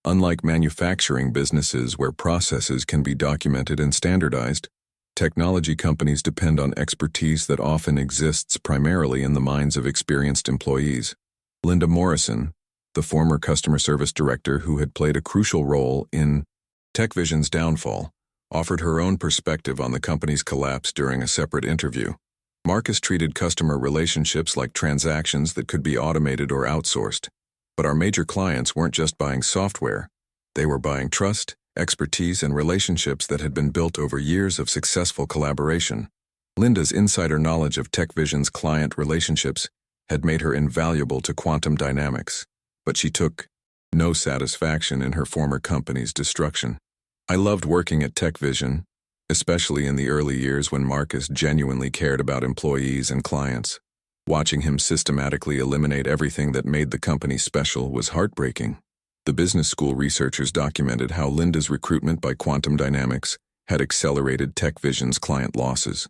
Unlike manufacturing businesses where processes can be documented and standardized, technology companies depend on expertise that often exists primarily in the minds of experienced employees. Linda Morrison, the former customer service director who had played a crucial role in TechVision's downfall, offered her own perspective on the company's collapse during a separate interview. Marcus treated customer relationships like transactions that could be automated or outsourced. But our major clients weren't just buying software. They were buying trust, expertise, and relationships that had been built over years of successful collaboration. Linda's insider knowledge of TechVision's client relationships had made her invaluable to Quantum Dynamics, but she took no satisfaction in her former company's destruction. I loved working at TechVision, especially in the early years when Marcus genuinely cared about employees and clients. Watching him systematically eliminate everything that made the company special was heartbreaking. The business school researchers documented how Linda's recruitment by Quantum Dynamics had accelerated TechVision's client losses.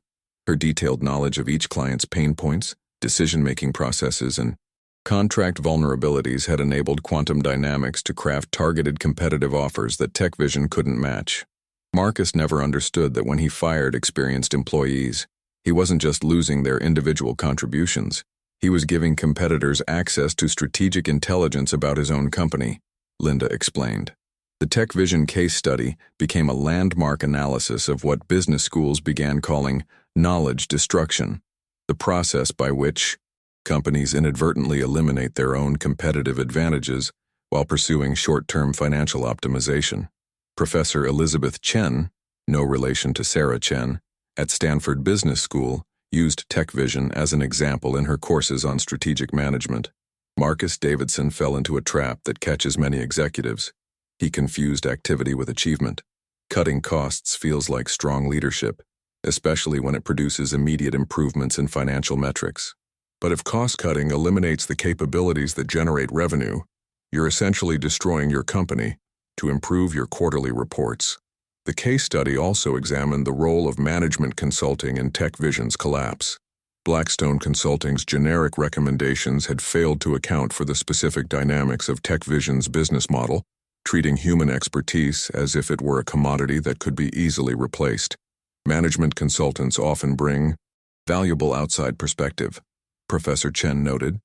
Her detailed knowledge of each client's pain points, decision-making processes, and contract vulnerabilities had enabled Quantum Dynamics to craft targeted competitive offers that TechVision couldn't match. Marcus never understood that when he fired experienced employees, he wasn't just losing their individual contributions. He was giving competitors access to strategic intelligence about his own company, Linda explained. The TechVision case study became a landmark analysis of what business schools began calling knowledge destruction, the process by which companies inadvertently eliminate their own competitive advantages while pursuing short-term financial optimization. Professor Elizabeth Chen, no relation to Sarah Chen, at Stanford Business School, used TechVision as an example in her courses on strategic management. Marcus Davidson fell into a trap that catches many executives. He confused activity with achievement. Cutting costs feels like strong leadership, especially when it produces immediate improvements in financial metrics. But if cost-cutting eliminates the capabilities that generate revenue, you're essentially destroying your company to improve your quarterly reports. The case study also examined the role of management consulting in TechVision's collapse. Blackstone Consulting's generic recommendations had failed to account for the specific dynamics of TechVision's business model, treating human expertise as if it were a commodity that could be easily replaced. Management consultants often bring valuable outside perspective, Professor Chen noted,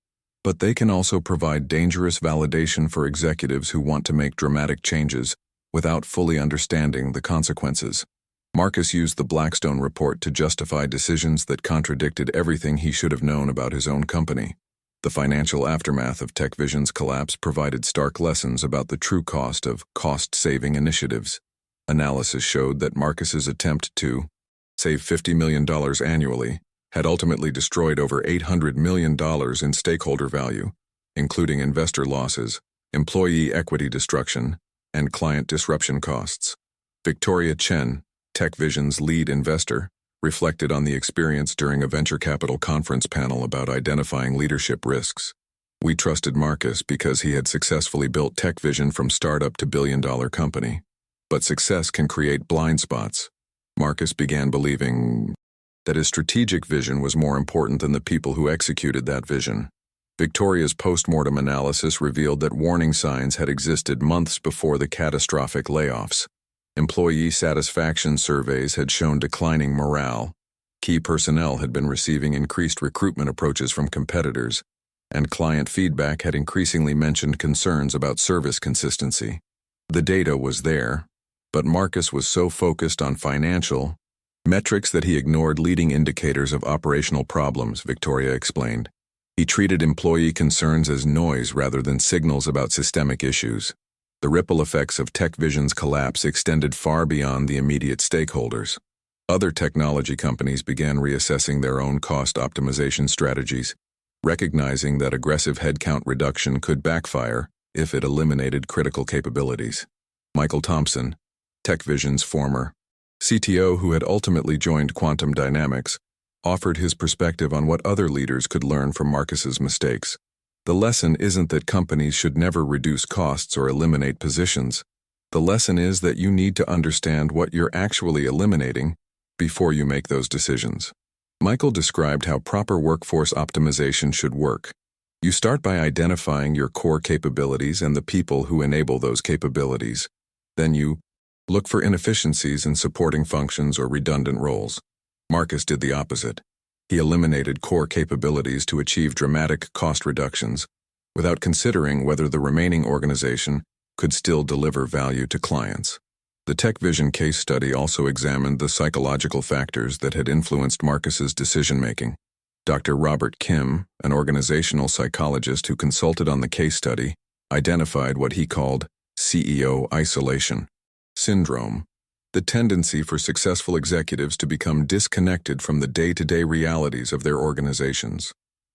but they can also provide dangerous validation for executives who want to make dramatic changes without fully understanding the consequences. Marcus used the Blackstone report to justify decisions that contradicted everything he should have known about his own company. The financial aftermath of TechVision's collapse provided stark lessons about the true cost of cost-saving initiatives. Analysis showed that Marcus's attempt to save $50 million annually had ultimately destroyed over $800 million in stakeholder value, including investor losses, employee equity destruction, and client disruption costs. Victoria Chen, TechVision's lead investor, reflected on the experience during a venture capital conference panel about identifying leadership risks. We trusted Marcus because he had successfully built TechVision from startup to billion-dollar company. But success can create blind spots. Marcus began believing that his strategic vision was more important than the people who executed that vision. Victoria's post-mortem analysis revealed that warning signs had existed months before the catastrophic layoffs. Employee satisfaction surveys had shown declining morale. Key personnel had been receiving increased recruitment approaches from competitors, and client feedback had increasingly mentioned concerns about service consistency. The data was there, but Marcus was so focused on financial metrics that he ignored leading indicators of operational problems, Victoria explained. He treated employee concerns as noise rather than signals about systemic issues. The ripple effects of TechVision's collapse extended far beyond the immediate stakeholders. Other technology companies began reassessing their own cost optimization strategies, recognizing that aggressive headcount reduction could backfire if it eliminated critical capabilities. Michael Thompson, TechVision's former CTO who had ultimately joined Quantum Dynamics, offered his perspective on what other leaders could learn from Marcus's mistakes. The lesson isn't that companies should never reduce costs or eliminate positions. The lesson is that you need to understand what you're actually eliminating before you make those decisions. Michael described how proper workforce optimization should work. You start by identifying your core capabilities and the people who enable those capabilities. Then you look for inefficiencies in supporting functions or redundant roles. Marcus did the opposite. He eliminated core capabilities to achieve dramatic cost reductions without considering whether the remaining organization could still deliver value to clients. The TechVision case study also examined the psychological factors that had influenced Marcus's decision-making. Dr. Robert Kim, an organizational psychologist who consulted on the case study, identified what he called CEO isolation syndrome, the tendency for successful executives to become disconnected from the day-to-day realities of their organizations.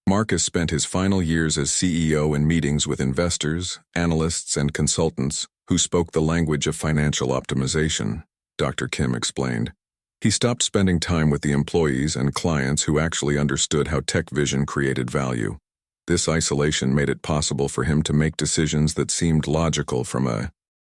Marcus spent his final years as CEO in meetings with investors, analysts, and consultants who spoke the language of financial optimization, Dr. Kim explained. He stopped spending time with the employees and clients who actually understood how TechVision created value. This isolation made it possible for him to make decisions that seemed logical from a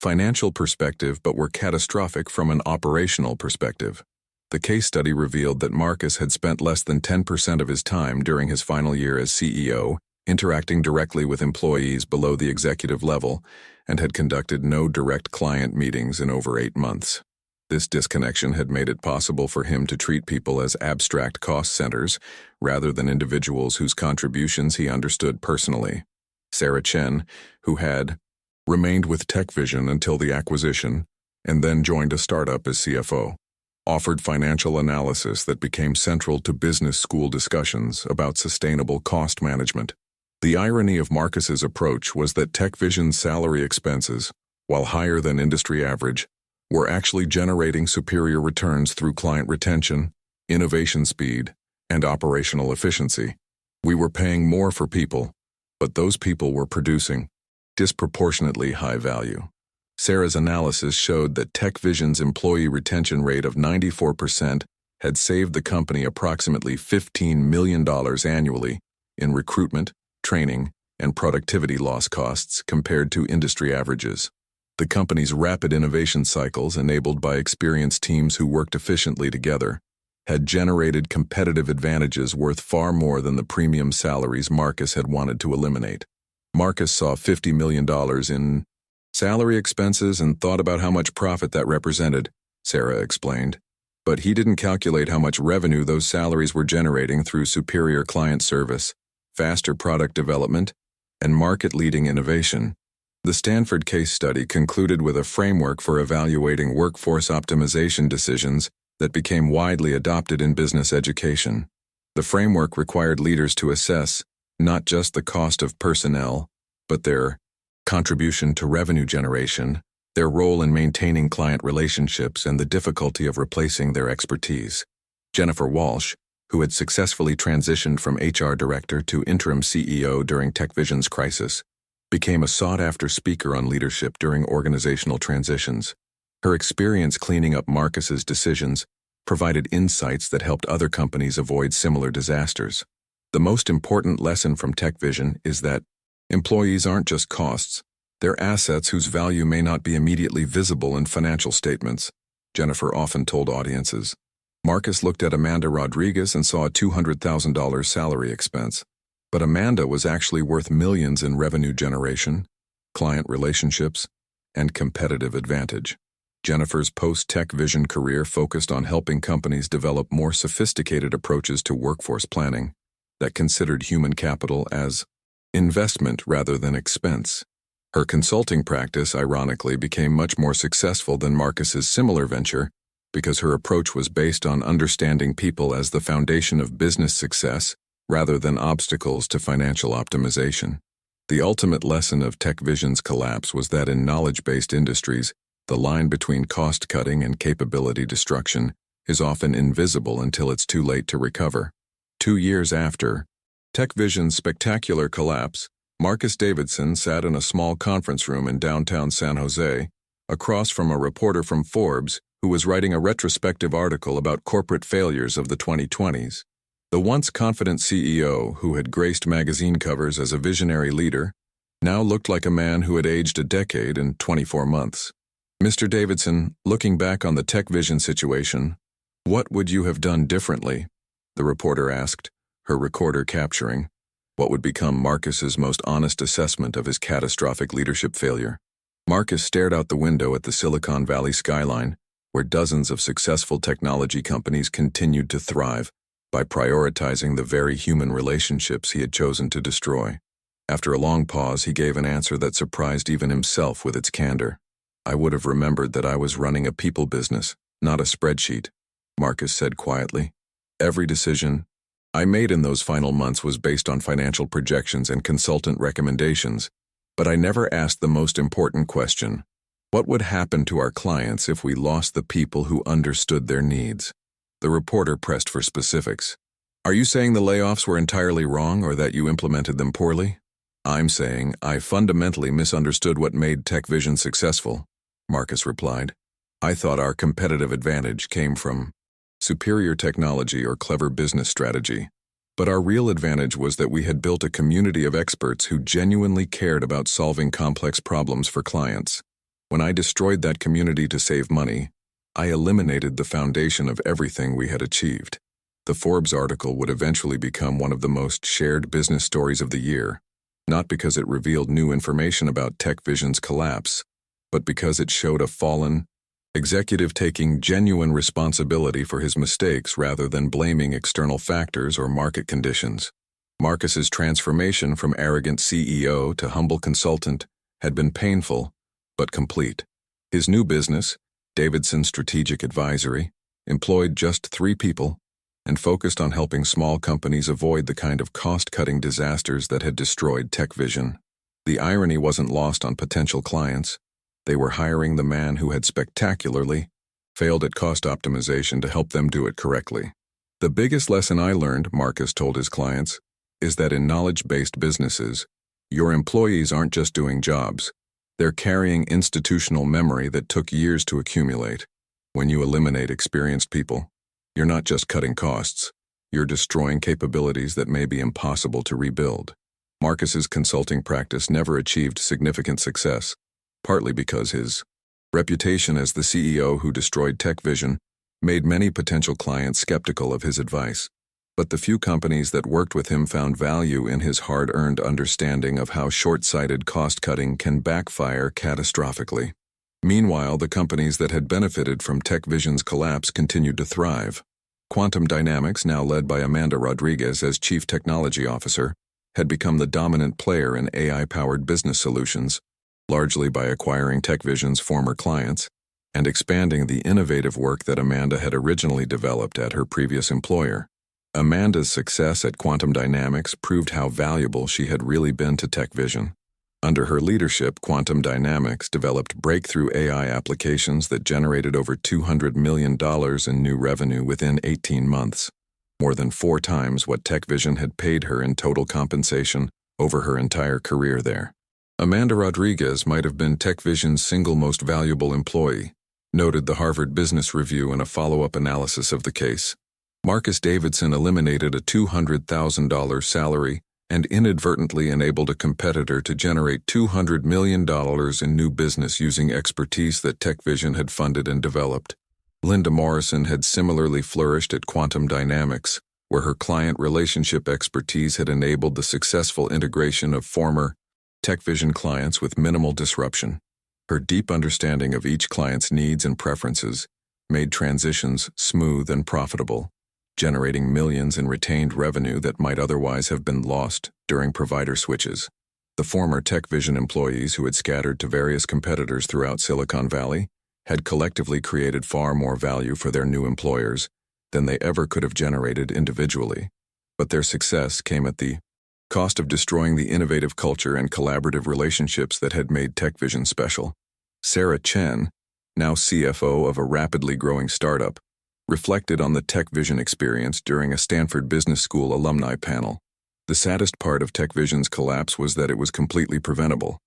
financial perspective but were catastrophic from an operational perspective. The case study revealed that Marcus had spent less than 10% of his time during his final year as CEO interacting directly with employees below the executive level and had conducted no direct client meetings in over 8 months. This disconnection had made it possible for him to treat people as abstract cost centers rather than individuals whose contributions he understood personally. Sarah Chen, who had remained with TechVision until the acquisition and then joined a startup as CFO, offered financial analysis that became central to business school discussions about sustainable cost management. The irony of Marcus's approach was that TechVision's salary expenses, while higher than industry average, were actually generating superior returns through client retention, innovation speed, and operational efficiency. We were paying more for people, but those people were producing disproportionately high value. Sarah's analysis showed that TechVision's employee retention rate of 94% had saved the company approximately $15 million annually in recruitment, training, and productivity loss costs compared to industry averages. The company's rapid innovation cycles, enabled by experienced teams who worked efficiently together, had generated competitive advantages worth far more than the premium salaries Marcus had wanted to eliminate. Marcus saw $50 million in salary expenses and thought about how much profit that represented, Sarah explained. But he didn't calculate how much revenue those salaries were generating through superior client service, faster product development, and market-leading innovation. The Stanford case study concluded with a framework for evaluating workforce optimization decisions that became widely adopted in business education. The framework required leaders to assess not just the cost of personnel, but their contribution to revenue generation, their role in maintaining client relationships, and the difficulty of replacing their expertise. Jennifer Walsh, who had successfully transitioned from HR director to interim CEO during TechVision's crisis, became a sought-after speaker on leadership during organizational transitions. Her experience cleaning up Marcus's decisions provided insights that helped other companies avoid similar disasters. The most important lesson from TechVision is that employees aren't just costs, they're assets whose value may not be immediately visible in financial statements, Jennifer often told audiences. Marcus looked at Amanda Rodriguez and saw a $200,000 salary expense. But Amanda was actually worth millions in revenue generation, client relationships, and competitive advantage. Jennifer's post-TechVision career focused on helping companies develop more sophisticated approaches to workforce planning that considered human capital as investment rather than expense. Her consulting practice, ironically, became much more successful than Marcus's similar venture because her approach was based on understanding people as the foundation of business success rather than obstacles to financial optimization. The ultimate lesson of TechVision's collapse was that in knowledge-based industries, the line between cost-cutting and capability destruction is often invisible until it's too late to recover. 2 years after TechVision's spectacular collapse, Marcus Davidson sat in a small conference room in downtown San Jose, across from a reporter from Forbes who was writing a retrospective article about corporate failures of the 2020s. The once confident CEO, who had graced magazine covers as a visionary leader, now looked like a man who had aged a decade in 24 months. Mr. Davidson, looking back on the TechVision situation, what would you have done differently? The reporter asked, her recorder capturing what would become Marcus's most honest assessment of his catastrophic leadership failure. Marcus stared out the window at the Silicon Valley skyline, where dozens of successful technology companies continued to thrive by prioritizing the very human relationships he had chosen to destroy. After a long pause, he gave an answer that surprised even himself with its candor. I would have remembered that I was running a people business, not a spreadsheet, Marcus said quietly. Every decision I made in those final months was based on financial projections and consultant recommendations, but I never asked the most important question: what would happen to our clients if we lost the people who understood their needs? The reporter pressed for specifics. Are you saying the layoffs were entirely wrong or that you implemented them poorly? I'm saying I fundamentally misunderstood what made TechVision successful, Marcus replied. I thought our competitive advantage came from superior technology or clever business strategy. But our real advantage was that we had built a community of experts who genuinely cared about solving complex problems for clients. When I destroyed that community to save money, I eliminated the foundation of everything we had achieved. The Forbes article would eventually become one of the most shared business stories of the year, not because it revealed new information about TechVision's collapse, but because it showed a fallen executive taking genuine responsibility for his mistakes rather than blaming external factors or market conditions. Marcus's transformation from arrogant CEO to humble consultant had been painful, but complete. His new business, Davidson Strategic Advisory, employed just 3 people and focused on helping small companies avoid the kind of cost-cutting disasters that had destroyed TechVision. The irony wasn't lost on potential clients. They were hiring the man who had spectacularly failed at cost optimization to help them do it correctly. The biggest lesson I learned, Marcus told his clients, is that in knowledge-based businesses, your employees aren't just doing jobs. They're carrying institutional memory that took years to accumulate. When you eliminate experienced people, you're not just cutting costs, you're destroying capabilities that may be impossible to rebuild. Marcus's consulting practice never achieved significant success, partly because his reputation as the CEO who destroyed TechVision made many potential clients skeptical of his advice. But the few companies that worked with him found value in his hard-earned understanding of how short-sighted cost-cutting can backfire catastrophically. Meanwhile, the companies that had benefited from TechVision's collapse continued to thrive. Quantum Dynamics, now led by Amanda Rodriguez as Chief Technology Officer, had become the dominant player in AI-powered business solutions, largely by acquiring TechVision's former clients and expanding the innovative work that Amanda had originally developed at her previous employer. Amanda's success at Quantum Dynamics proved how valuable she had really been to TechVision. Under her leadership, Quantum Dynamics developed breakthrough AI applications that generated over $200 million in new revenue within 18 months, more than 4 times what TechVision had paid her in total compensation over her entire career there. Amanda Rodriguez might have been TechVision's single most valuable employee, noted the Harvard Business Review in a follow-up analysis of the case. Marcus Davidson eliminated a $200,000 salary and inadvertently enabled a competitor to generate $200 million in new business using expertise that TechVision had funded and developed. Linda Morrison had similarly flourished at Quantum Dynamics, where her client relationship expertise had enabled the successful integration of former TechVision clients with minimal disruption. Her deep understanding of each client's needs and preferences made transitions smooth and profitable, generating millions in retained revenue that might otherwise have been lost during provider switches. The former TechVision employees who had scattered to various competitors throughout Silicon Valley had collectively created far more value for their new employers than they ever could have generated individually. But their success came at the cost of destroying the innovative culture and collaborative relationships that had made TechVision special. Sarah Chen, now CFO of a rapidly growing startup, reflected on the TechVision experience during a Stanford Business School alumni panel. The saddest part of TechVision's collapse was that it was completely preventable.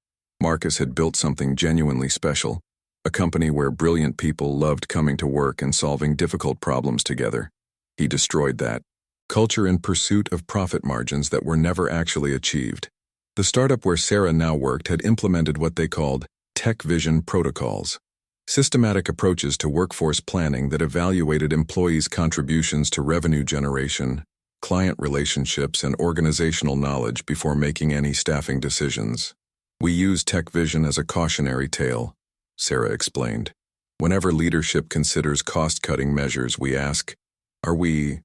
Marcus had built something genuinely special, a company where brilliant people loved coming to work and solving difficult problems together. He destroyed that culture in pursuit of profit margins that were never actually achieved. The startup where Sarah now worked had implemented what they called TechVision protocols, systematic approaches to workforce planning that evaluated employees' contributions to revenue generation, client relationships, and organizational knowledge before making any staffing decisions. "We use TechVision as a cautionary tale," Sarah explained. "Whenever leadership considers cost-cutting measures, we ask, are we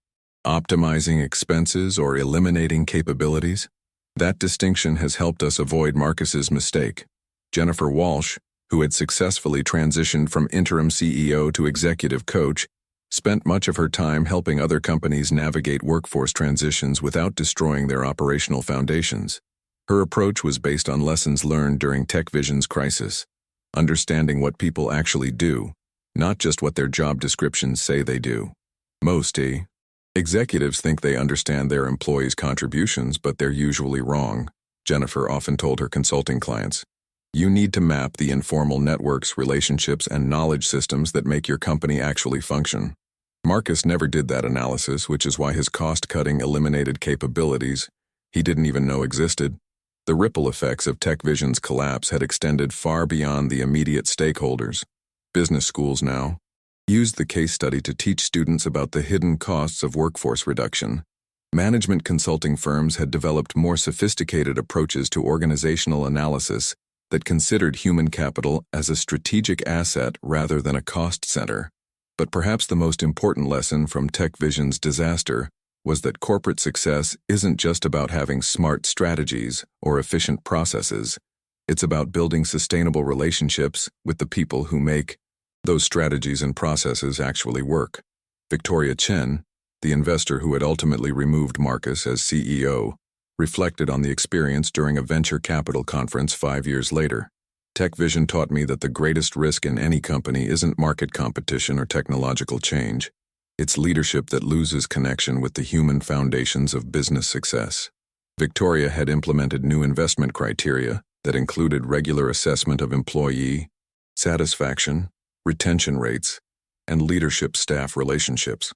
optimizing expenses or eliminating capabilities?" That distinction has helped us avoid Marcus's mistake. Jennifer Walsh, who had successfully transitioned from interim CEO to executive coach, spent much of her time helping other companies navigate workforce transitions without destroying their operational foundations. Her approach was based on lessons learned during TechVision's crisis, understanding what people actually do, not just what their job descriptions say they do. Most executives think they understand their employees' contributions, but they're usually wrong, Jennifer often told her consulting clients. You need to map the informal networks, relationships, and knowledge systems that make your company actually function. Marcus never did that analysis, which is why his cost-cutting eliminated capabilities he didn't even know existed. The ripple effects of TechVision's collapse had extended far beyond the immediate stakeholders. Business schools now used the case study to teach students about the hidden costs of workforce reduction. Management consulting firms had developed more sophisticated approaches to organizational analysis that considered human capital as a strategic asset rather than a cost center. But perhaps the most important lesson from TechVision's disaster was that corporate success isn't just about having smart strategies or efficient processes. It's about building sustainable relationships with the people who make those strategies and processes actually work. Victoria Chen, the investor who had ultimately removed Marcus as CEO, reflected on the experience during a venture capital conference 5 years later. TechVision taught me that the greatest risk in any company isn't market competition or technological change. It's leadership that loses connection with the human foundations of business success. Victoria had implemented new investment criteria that included regular assessment of employee satisfaction, retention rates, and leadership-staff relationships.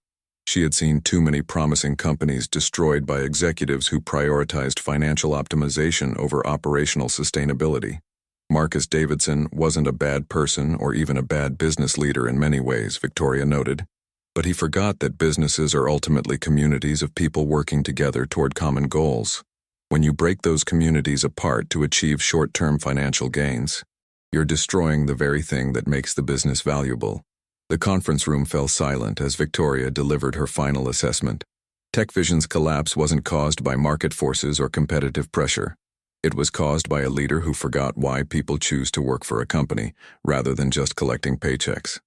She had seen too many promising companies destroyed by executives who prioritized financial optimization over operational sustainability. Marcus Davidson wasn't a bad person or even a bad business leader in many ways, Victoria noted, but he forgot that businesses are ultimately communities of people working together toward common goals. When you break those communities apart to achieve short-term financial gains, you're destroying the very thing that makes the business valuable. The conference room fell silent as Victoria delivered her final assessment. TechVision's collapse wasn't caused by market forces or competitive pressure. It was caused by a leader who forgot why people choose to work for a company rather than just collecting paychecks.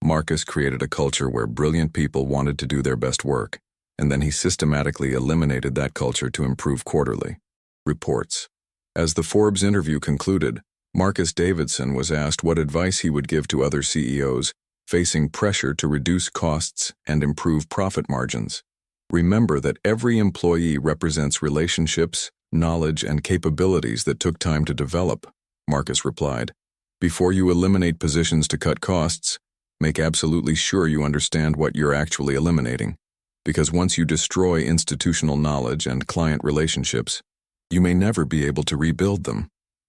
Marcus created a culture where brilliant people wanted to do their best work, and then he systematically eliminated that culture to improve quarterly reports. As the Forbes interview concluded, Marcus Davidson was asked what advice he would give to other CEOs facing pressure to reduce costs and improve profit margins. Remember that every employee represents relationships, knowledge, and capabilities that took time to develop, Marcus replied. Before you eliminate positions to cut costs, make absolutely sure you understand what you're actually eliminating. Because once you destroy institutional knowledge and client relationships, you may never be able to rebuild them.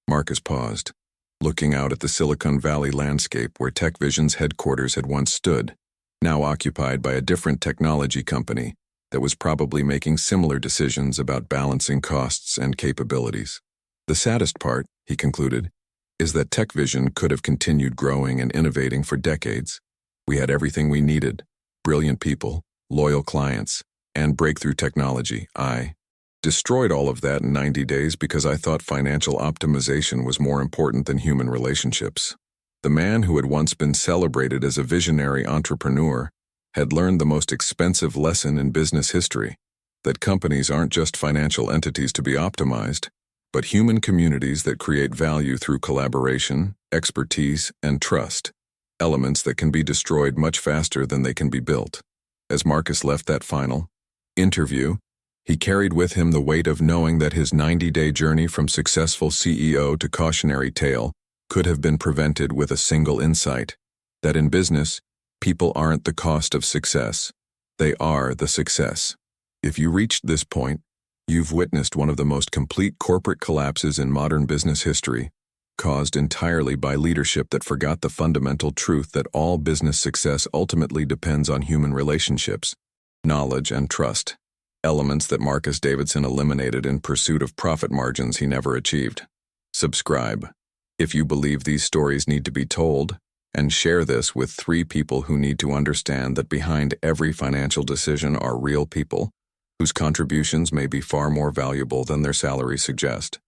Marcus paused, looking out at the Silicon Valley landscape where TechVision's headquarters had once stood, now occupied by a different technology company that was probably making similar decisions about balancing costs and capabilities. The saddest part, he concluded, is that TechVision could have continued growing and innovating for decades. We had everything we needed: brilliant people, loyal clients, and breakthrough technology. I destroyed all of that in 90 days because I thought financial optimization was more important than human relationships. The man who had once been celebrated as a visionary entrepreneur had learned the most expensive lesson in business history. that companies aren't just financial entities to be optimized, but human communities that create value through collaboration, expertise, and trust, elements that can be destroyed much faster than they can be built. As Marcus left that final interview, he carried with him the weight of knowing that his 90-day journey from successful CEO to cautionary tale could have been prevented with a single insight, that in business, people aren't the cost of success. They are the success. If you reached this point, you've witnessed one of the most complete corporate collapses in modern business history, caused entirely by leadership that forgot the fundamental truth that all business success ultimately depends on human relationships, knowledge, and trust, elements that Marcus Davidson eliminated in pursuit of profit margins he never achieved. Subscribe if you believe these stories need to be told, and share this with 3 people who need to understand that behind every financial decision are real people whose contributions may be far more valuable than their salaries suggest.